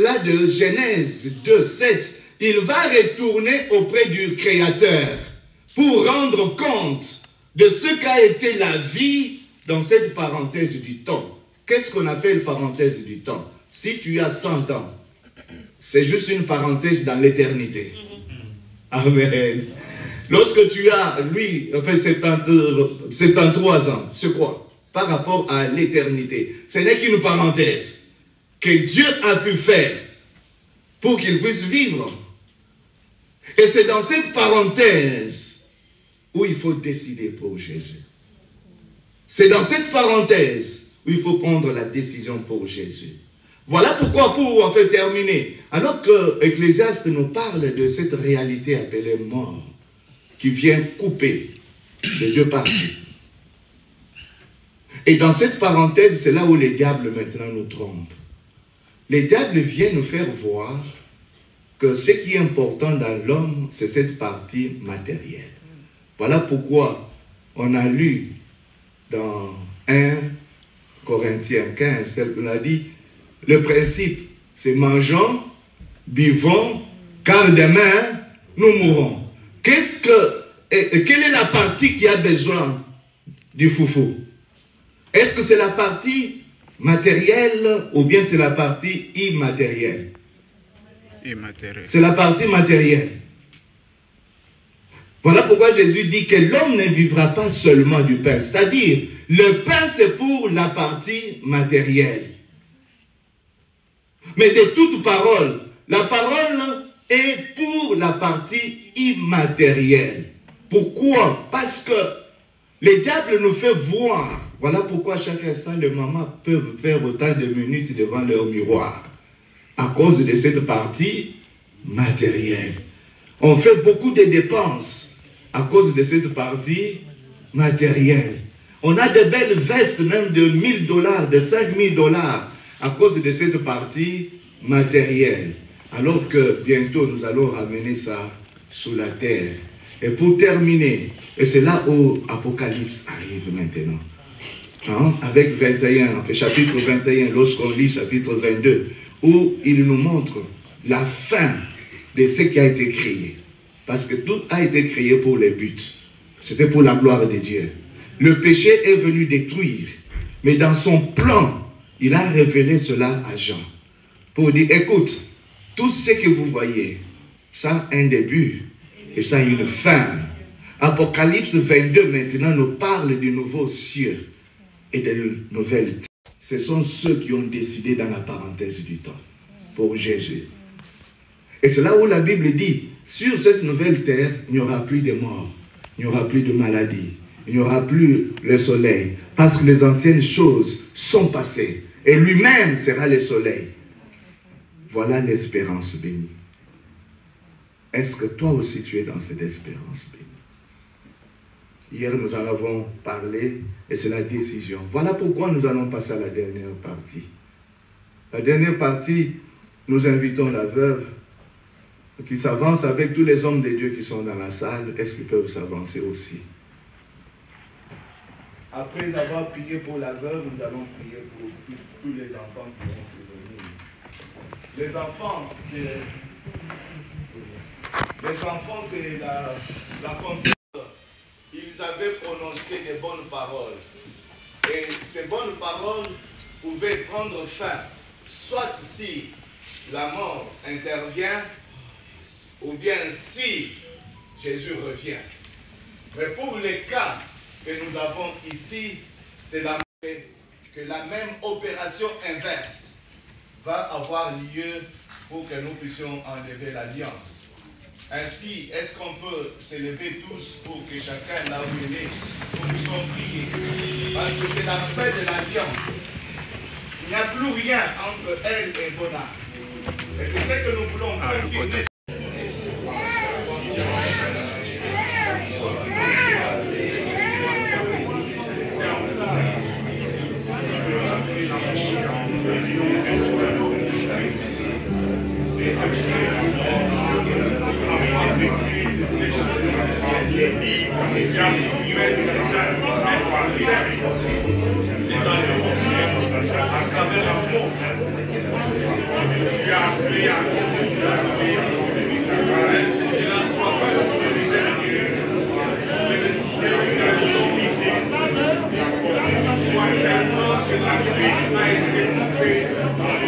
là de Genèse 2:7, il va retourner auprès du Créateur pour rendre compte de ce qu'a été la vie dans cette parenthèse du temps. Qu'est-ce qu'on appelle parenthèse du temps? Si tu as 100 ans, c'est juste une parenthèse dans l'éternité. Amen. Lorsque tu as, lui, enfin 73 ans, c'est quoi? Par rapport à l'éternité. Ce n'est qu'une parenthèse que Dieu a pu faire pour qu'il puisse vivre. Et c'est dans cette parenthèse où il faut décider pour Jésus. C'est dans cette parenthèse où il faut prendre la décision pour Jésus. Voilà pourquoi, pour en fait terminer, alors que Ecclésiaste nous parle de cette réalité appelée mort, qui vient couper les deux parties. Et dans cette parenthèse, c'est là où les diables maintenant nous trompent. Les diables viennent nous faire voir que ce qui est important dans l'homme, c'est cette partie matérielle. Voilà pourquoi on a lu dans 1 Corinthiens 15, on a dit, le principe, c'est mangeons, buvons, car demain, nous mourrons. Quelle est la partie qui a besoin du foufou? Est-ce que c'est la partie matérielle ou bien c'est la partie immatérielle? C'est la partie matérielle. Voilà pourquoi Jésus dit que l'homme ne vivra pas seulement du pain. C'est-à-dire, le pain c'est pour la partie matérielle. Mais de toute parole, la parole est pour la partie immatérielle. Pourquoi? Parce que les diables nous fait voir. Voilà pourquoi chaque instant, les mamans peuvent faire autant de minutes devant leur miroir. À cause de cette partie matérielle. On fait beaucoup de dépenses à cause de cette partie matérielle. On a de belles vestes même de 1000 $, de 5000 $ à cause de cette partie matérielle. Alors que bientôt nous allons ramener ça sur la terre. Et pour terminer, et c'est là où Apocalypse arrive maintenant. Hein? Avec 21, chapitre 21, lorsqu'on lit chapitre 22, où il nous montre la fin de ce qui a été créé. Parce que tout a été créé pour les buts. C'était pour la gloire de Dieu. Le péché est venu détruire. Mais dans son plan, il a révélé cela à Jean. Pour dire, écoute, tout ce que vous voyez, ça a un début et ça a une fin. Apocalypse 22 maintenant nous parle du nouveau cieux et de nouvelles terres. Ce sont ceux qui ont décidé dans la parenthèse du temps pour Jésus. Et c'est là où la Bible dit, sur cette nouvelle terre, il n'y aura plus de morts, il n'y aura plus de maladies, il n'y aura plus le soleil, parce que les anciennes choses sont passées, et lui-même sera le soleil. Voilà l'espérance bénie. Est-ce que toi aussi tu es dans cette espérance bénie? Hier nous en avons parlé, et c'est la décision. Voilà pourquoi nous allons passer à la dernière partie. La dernière partie, nous invitons la veuve qui s'avance avec tous les hommes de Dieu qui sont dans la salle. Est-ce qu'ils peuvent s'avancer aussi? Après avoir prié pour la veuve, nous allons prier pour tous les enfants qui vont se venir. Les enfants, c'est la conséquence. Ils avaient prononcé des bonnes paroles. Et ces bonnes paroles pouvaient prendre fin, soit si la mort intervient, ou bien si Jésus revient. Mais pour les cas que nous avons ici, c'est que la même opération inverse va avoir lieu pour que nous puissions enlever l'alliance. Ainsi, est-ce qu'on peut s'élever tous pour que chacun, là où il est, nous puissions prier? Parce que c'est la fin de l'alliance. Il n'y a plus rien entre elle et Bona. Et c'est ce que nous voulons confirmer. À travers l'amour, tu as appelé à que cela soit pas le misérieux, mais le ciel de la divinité. Soit tellement que la paix a été coupée,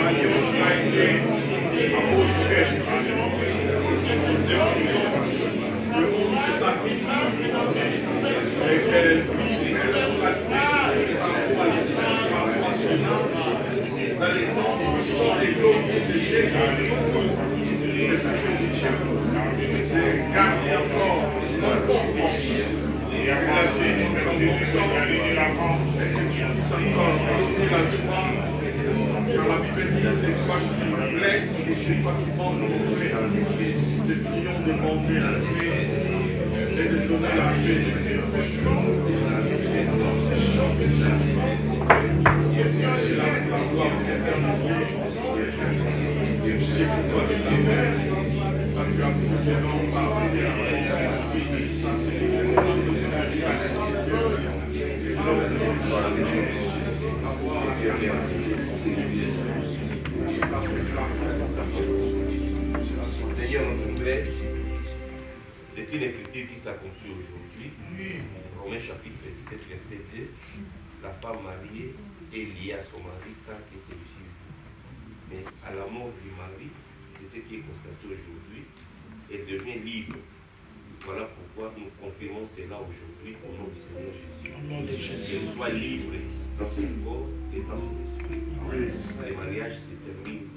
l'alliance a été apportée. Le monde de sa vie, et qu'elle dans les temps où sont les glorieux de Jésus, de garder encore notre confiance. Et à la suite, merci de nous la France, et que tu puisses encore donner la joie. Car la Bible dit, c'est toi qui blesse et c'est toi qui montres nos paix. Te prions de monter la paix et de donner la paix, Seigneur. C'est la gloire éternelle. Et je sais que toi tu l'as fait. Tu as poussé l'homme par la fille de ça, c'est le sang de la vie. Et l'homme de avoir la capacité. Parce que tu as Seigneur, notre Père, c'est une écriture qui s'accomplit aujourd'hui. Romains chapitre 7, verset 2. La femme mariée est liée à son mari tant que celui-ci vit. Mais à la mort du mari, c'est ce qui est constaté aujourd'hui, elle devient libre. Voilà pourquoi nous confirmons cela aujourd'hui au nom du Seigneur Jésus. Qu'elle soit libre dans son corps et dans son esprit. Le mariage se termine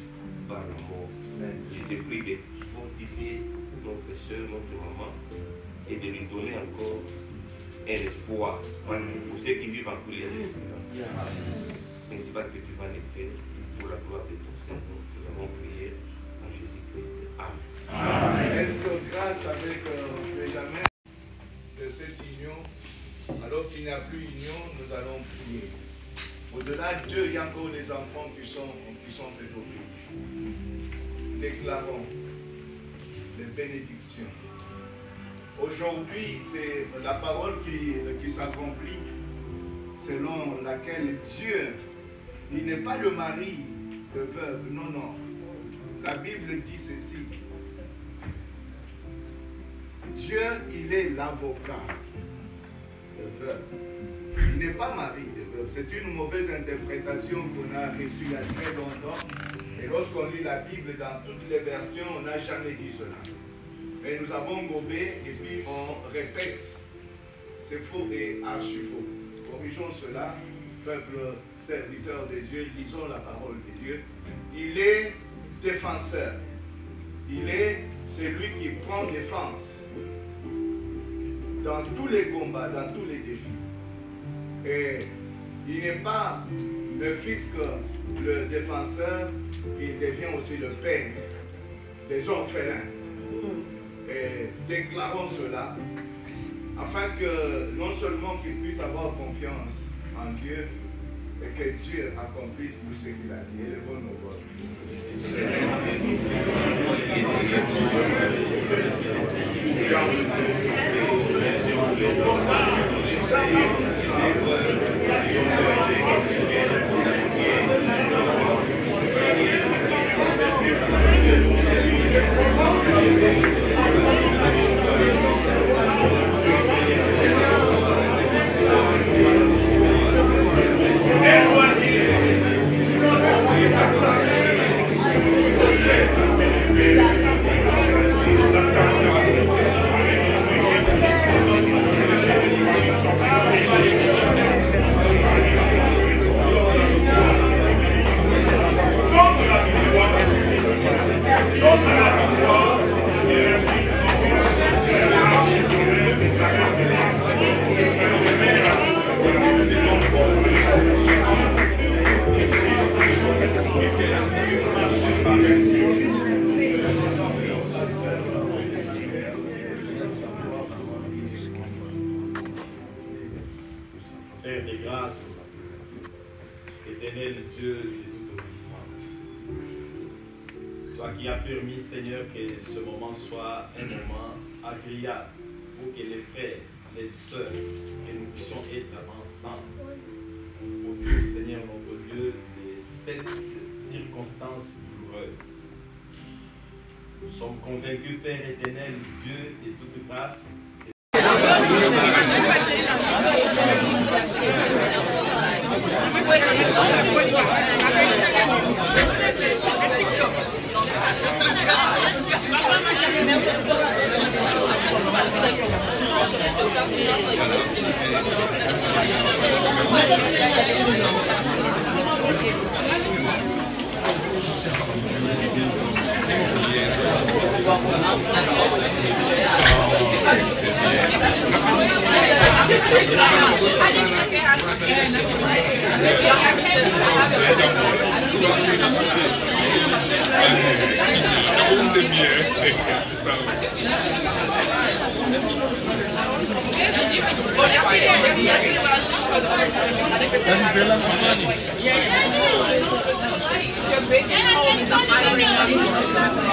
par la mort. Je te prie de fortifier notre soeur, notre maman, et de lui donner encore un espoir. Parce que pour ceux qui vivent en couple, il y a de l'espérance. Mais c'est parce que tu vas le faire pour la gloire de ton Seigneur. Nous avons prié en Jésus-Christ. Amen. Est-ce que grâce avec Benjamin de cette union, alors qu'il n'y a plus union, nous allons prier. Au-delà d'eux, il y a encore des enfants qui sont faits au pays. Déclarons les bénédictions. Aujourd'hui, c'est la parole qui s'accomplit, selon laquelle Dieu, il n'est pas le mari de veuve, non, non. la Bible dit ceci. Dieu, il est l'avocat de veuve. Il n'est pas mari de veuve. C'est une mauvaise interprétation qu'on a reçue il y a très longtemps. Et lorsqu'on lit la Bible dans toutes les versions, on n'a jamais dit cela. Mais nous avons gobé et puis on répète. C'est faux et archi-faux. Corrigeons cela, peuple serviteur de Dieu, lisons la parole de Dieu. Il est défenseur. Il est celui qui prend défense dans tous les combats, dans tous les défis. Et il n'est pas le fils que le défenseur, il devient aussi le père des orphelins. Et déclarons cela afin que non seulement qu'il puisse avoir confiance en Dieu, et que Dieu accomplisse tout ce qu'il a dit. Élevons nos voix. Père de grâce, éternel Dieu de toute puissance, toi qui as permis, Seigneur, que ce moment soit un moment agréable pour que les frères, les sœurs, que nous puissions être ensemble autour, Seigneur, notre Dieu, de cette circonstance douloureuse. Nous sommes convaincus, Père éternel, Dieu de toute grâce, Your biggest home is a hiring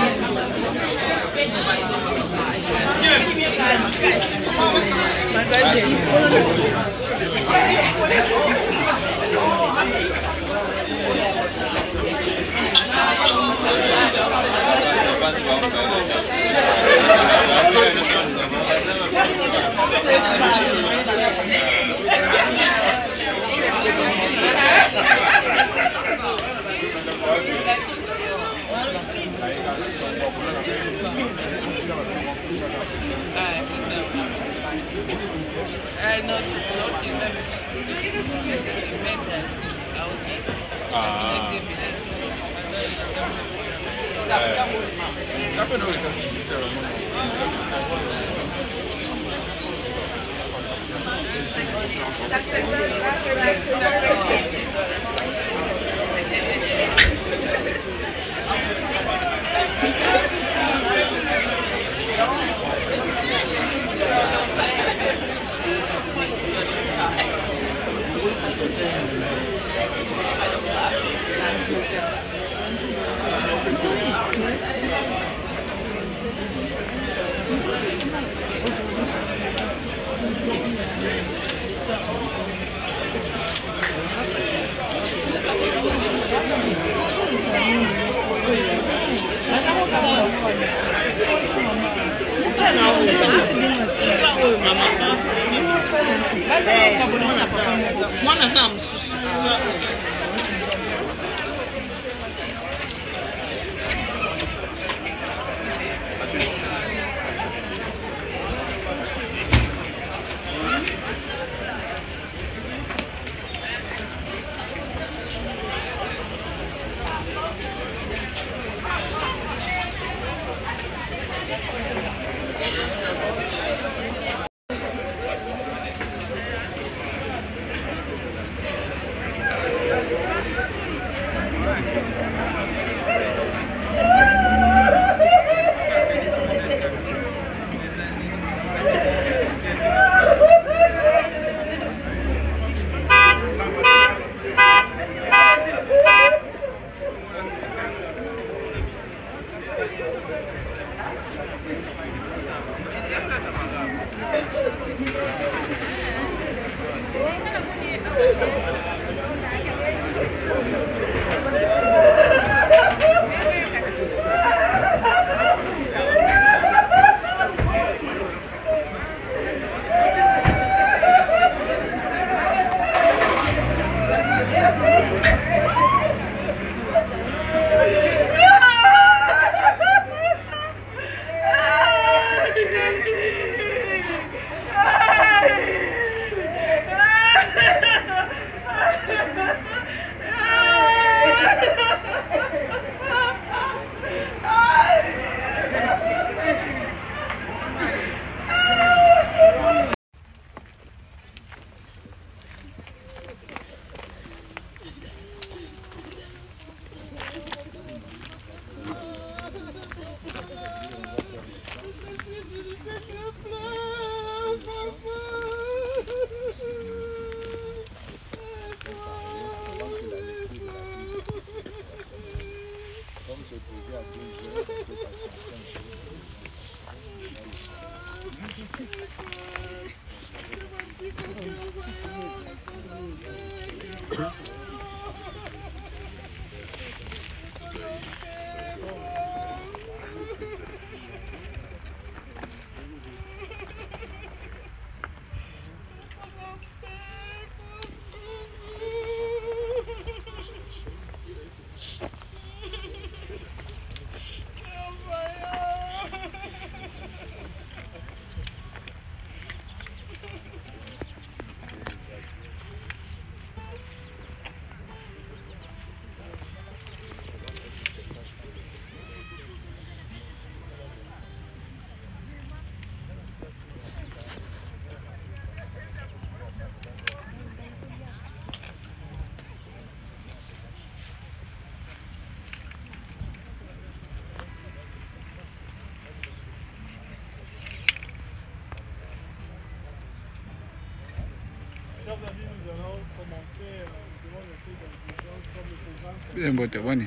Bien, bote, bueno.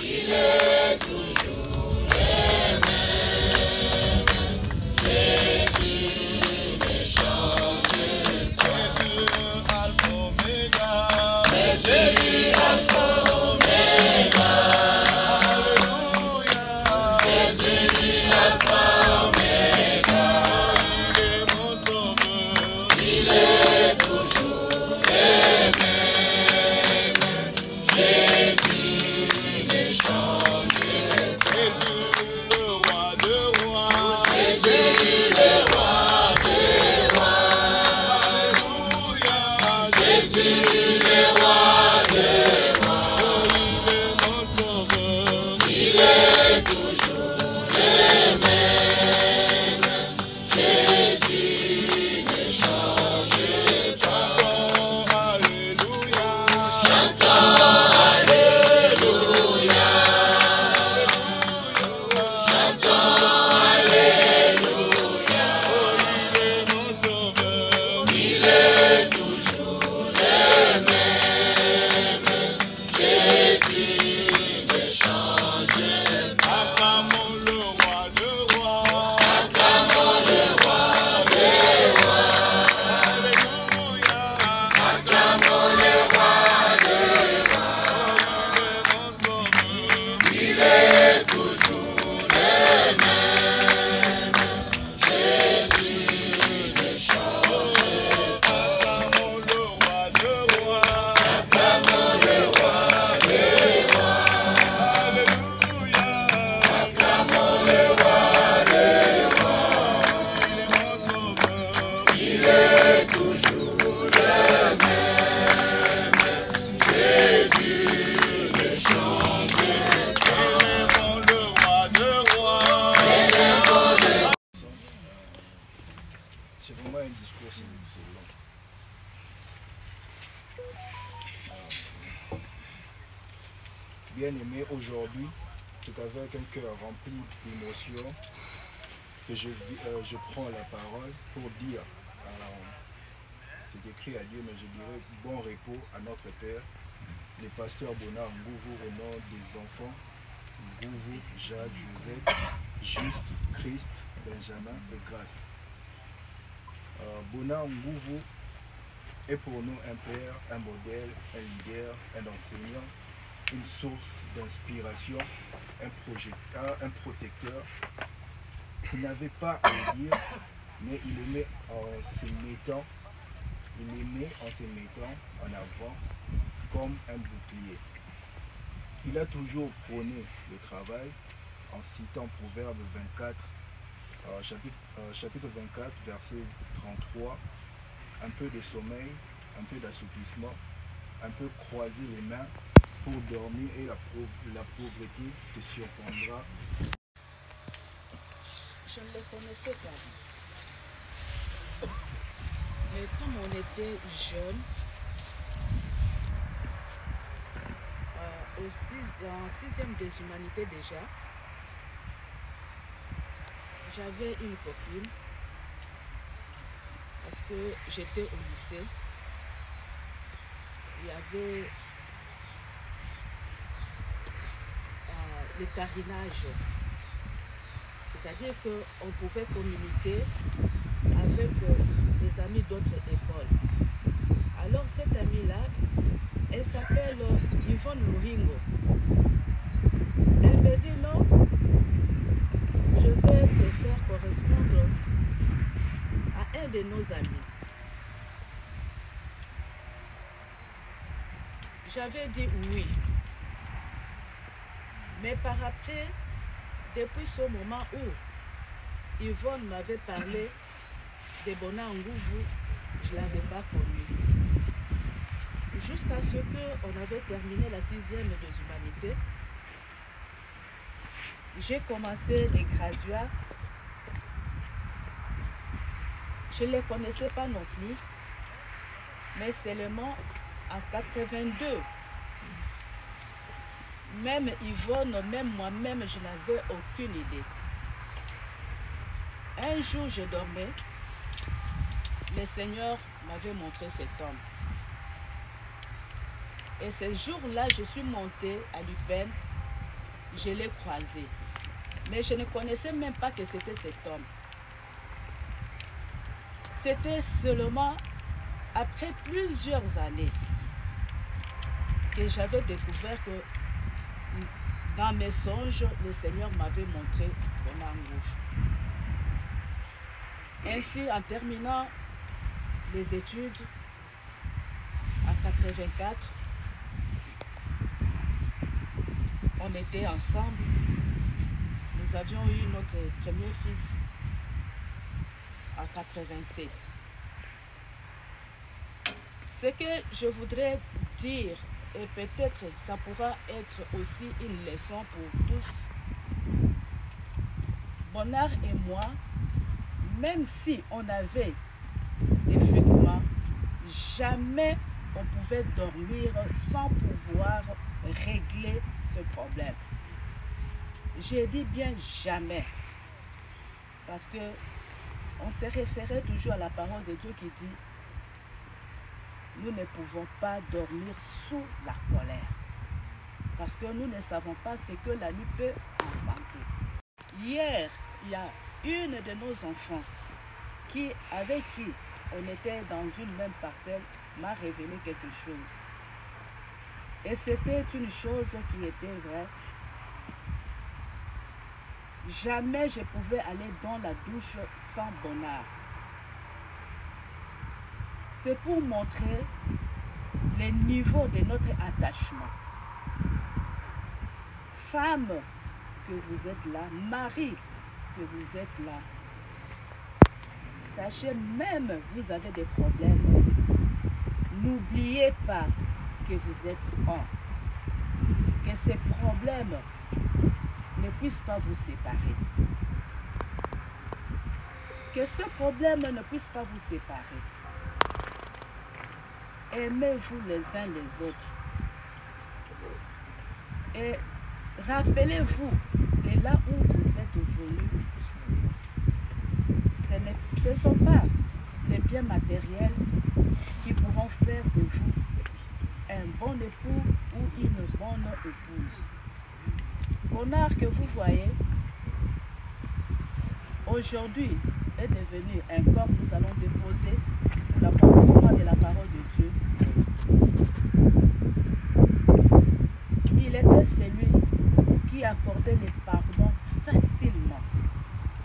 Il est toujours le même. Jésus ne change pas. Jésus Alpha Omega. Alléluia. Jésus Alpha Omega. Il est mon sauveur. Il est toujours le même. Jésus selon. Bien aimé, aujourd'hui, c'est avec un cœur rempli d'émotions que je prends la parole pour dire, c'est écrit à Dieu, mais je dirais bon repos à notre Père, le pasteur Bonnard Ngouvou, au nom des enfants, Ngouvou, Jacques, Joseph, Juste, Christ, Benjamin et Grâce. Bonnard Ngouvou est pour nous un père, un modèle, un leader, un enseignant, une source d'inspiration, un protecteur. Il n'avait pas à le dire, mais il aimait en se mettant en avant comme un bouclier. Il a toujours prôné le travail en citant Proverbe 24, chapitre 24, verset 33, un peu de sommeil, un peu d'assouplissement, un peu croiser les mains pour dormir et la pauvreté te surprendra. Je ne les connaissais pas. Mais comme on était jeunes, en 6e des humanités déjà, j'avais une copine parce que j'étais au lycée. Il y avait le carinage, c'est-à-dire qu'on pouvait communiquer avec des amis d'autres écoles. Alors cette amie-là, elle s'appelle Yvonne Mouringo. Elle me dit non, je vais te faire correspondre à un de nos amis. J'avais dit oui. Mais par après, depuis ce moment où Yvonne m'avait parlé de Bonnard Ngouvou, je ne l'avais pas connu. Jusqu'à ce qu'on avait terminé la 6e des humanités, j'ai commencé les graduats. Je ne les connaissais pas non plus, mais seulement en 82. Même Yvonne, même moi-même, je n'avais aucune idée. Un jour, je dormais. Le Seigneur m'avait montré cet homme. Et ce jour-là, je suis montée à l'UPEN. Je l'ai croisé. Mais je ne connaissais même pas que c'était cet homme. C'était seulement après plusieurs années que j'avais découvert que dans mes songes, le Seigneur m'avait montré Bonnard Ngouvou. Ainsi, en terminant les études en 84, on était ensemble. Nous avions eu notre premier fils en 87. Ce que je voudrais dire, et peut-être ça pourra être aussi une leçon pour tous. Bonnard et moi, même si on avait des flottements, jamais on pouvait dormir sans pouvoir régler ce problème. J'ai dit bien jamais, parce que on se référait toujours à la parole de Dieu qui dit nous ne pouvons pas dormir sous la colère. Parce que nous ne savons pas ce que la nuit peut inventer. Hier, il y a une de nos enfants avec qui on était dans une même parcelle m'a révélé quelque chose. Et c'était une chose qui était vraie. Jamais je pouvais aller dans la douche sans Bonnard. C'est pour montrer le niveau de notre attachement. Femme, que vous êtes là, mari, que vous êtes là. Sachez, même vous avez des problèmes. N'oubliez pas que vous êtes un. Que ces problèmes ne puissent pas vous séparer. Que ce problème ne puisse pas vous séparer. aimez-vous les uns les autres. Et rappelez-vous de là où vous êtes venus. Ce ne sont pas les biens matériels qui pourront faire de vous un bon époux ou une bonne épouse. L'honneur que vous voyez aujourd'hui est devenu un corps que nous allons déposer pour l'accomplissement de la parole de Dieu. Il était celui qui accordait les pardons facilement.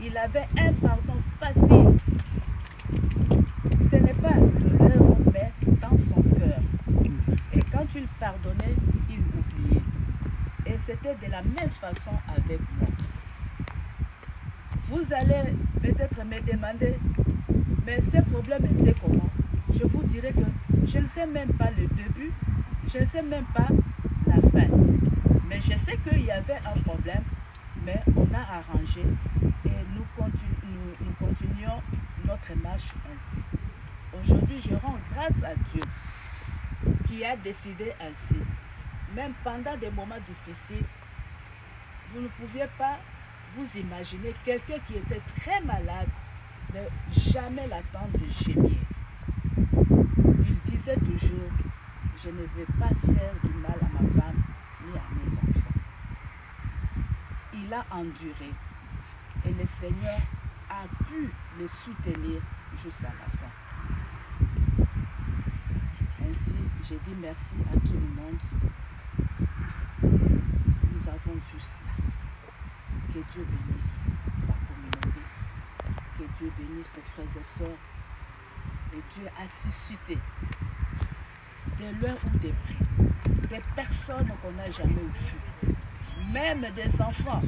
Il avait un pardon facile. Ce n'est pas de l'œuvre, mais dans son cœur. Et quand il pardonnait, il oubliait. Et c'était de la même façon avec moi. Vous allez peut-être me demander, mais ces problèmes étaient comment? Je vous dirai que je ne sais même pas le début, je ne sais même pas la fin. Mais je sais qu'il y avait un problème, mais on a arrangé et nous continuons notre marche ainsi. Aujourd'hui, je rends grâce à Dieu qui a décidé ainsi. Même pendant des moments difficiles, vous ne pouviez pas vous imaginer quelqu'un qui était très malade, mais jamais l'attendre gémir. Il disait toujours, je ne vais pas faire du mal à ma femme ni à mes enfants. Il a enduré et le Seigneur a pu le soutenir jusqu'à la fin. Ainsi, je dis merci à tout le monde. Nous avons vu cela. Que Dieu bénisse la communauté. Que Dieu bénisse nos frères et sœurs. Et Dieu a suscité de loin ou de près des personnes qu'on n'a jamais vues. Même des enfants.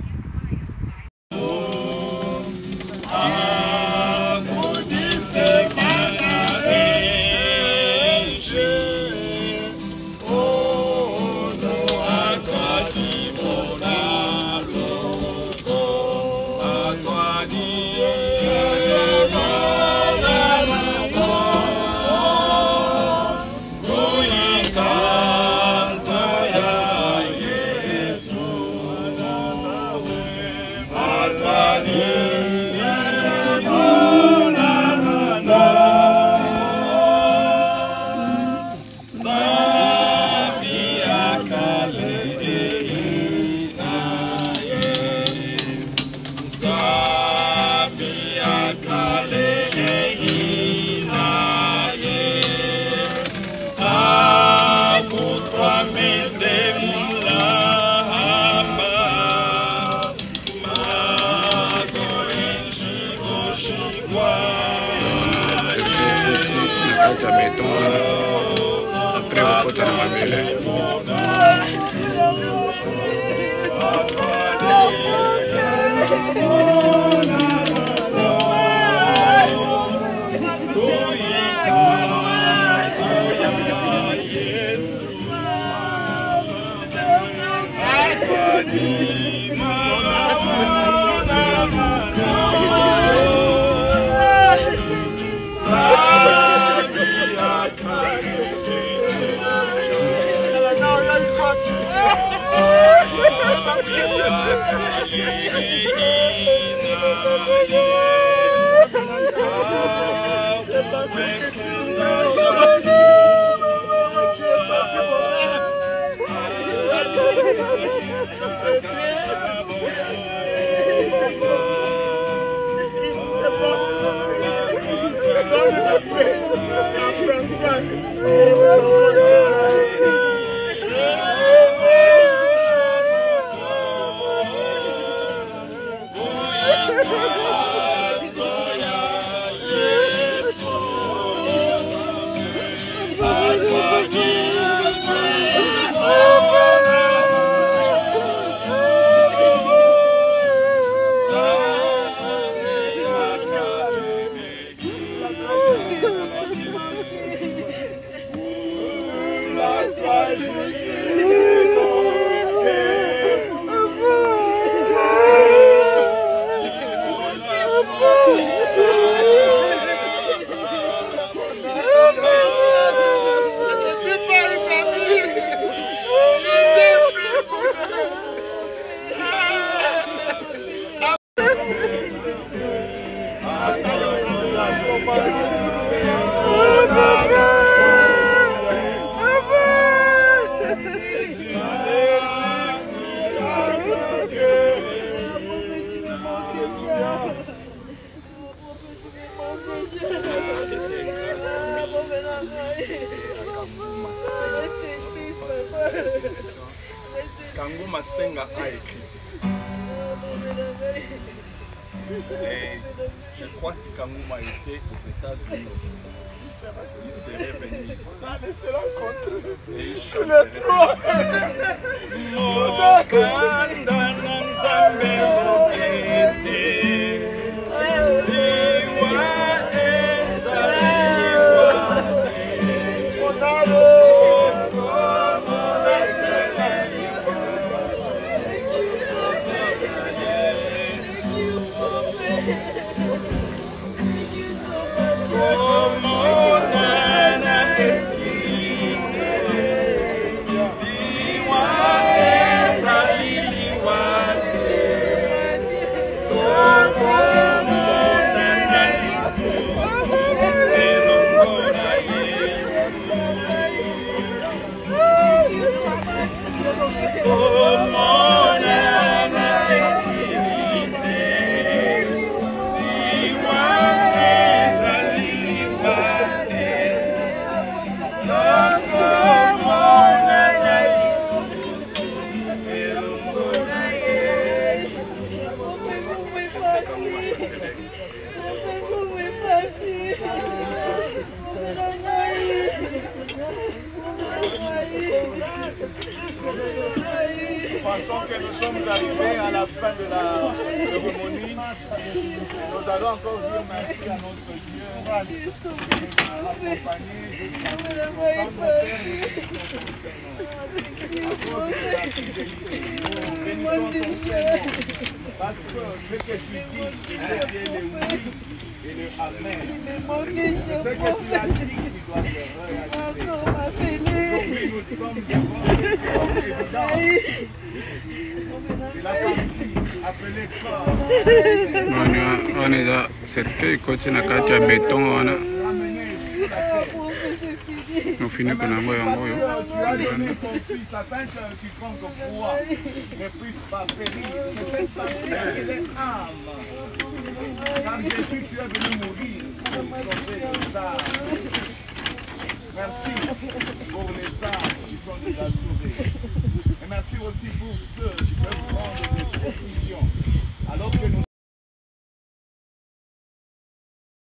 Masenga a écrit ceci. Et je crois que Kangouma était aux États-Unis aujourd'hui. Il serait venu ici. Et il Pensons que nous sommes arrivés à la fin de la cérémonie. Nous allons encore dire merci à notre Dieu qui nous a accompagnés jusqu'à parce que ce que tu dis, c'est bien le oui et le amen. Ce que tu as dit, tu dois se réaliser. Aujourd'hui, nous sommes devant évident. On est là, cercueil côté na kati ya béton wana. On finit qu'on envoie en haut. Tu as donné ton fils afin que quiconque croit ne puisse pas périr. C'est cette partie qui est âme. Quand Jésus, tu es venu mourir pour sauver les âmes. Merci pour les âmes qui sont déjà sauvées. Et merci aussi pour ceux qui peuvent prendre des décisions alors que nous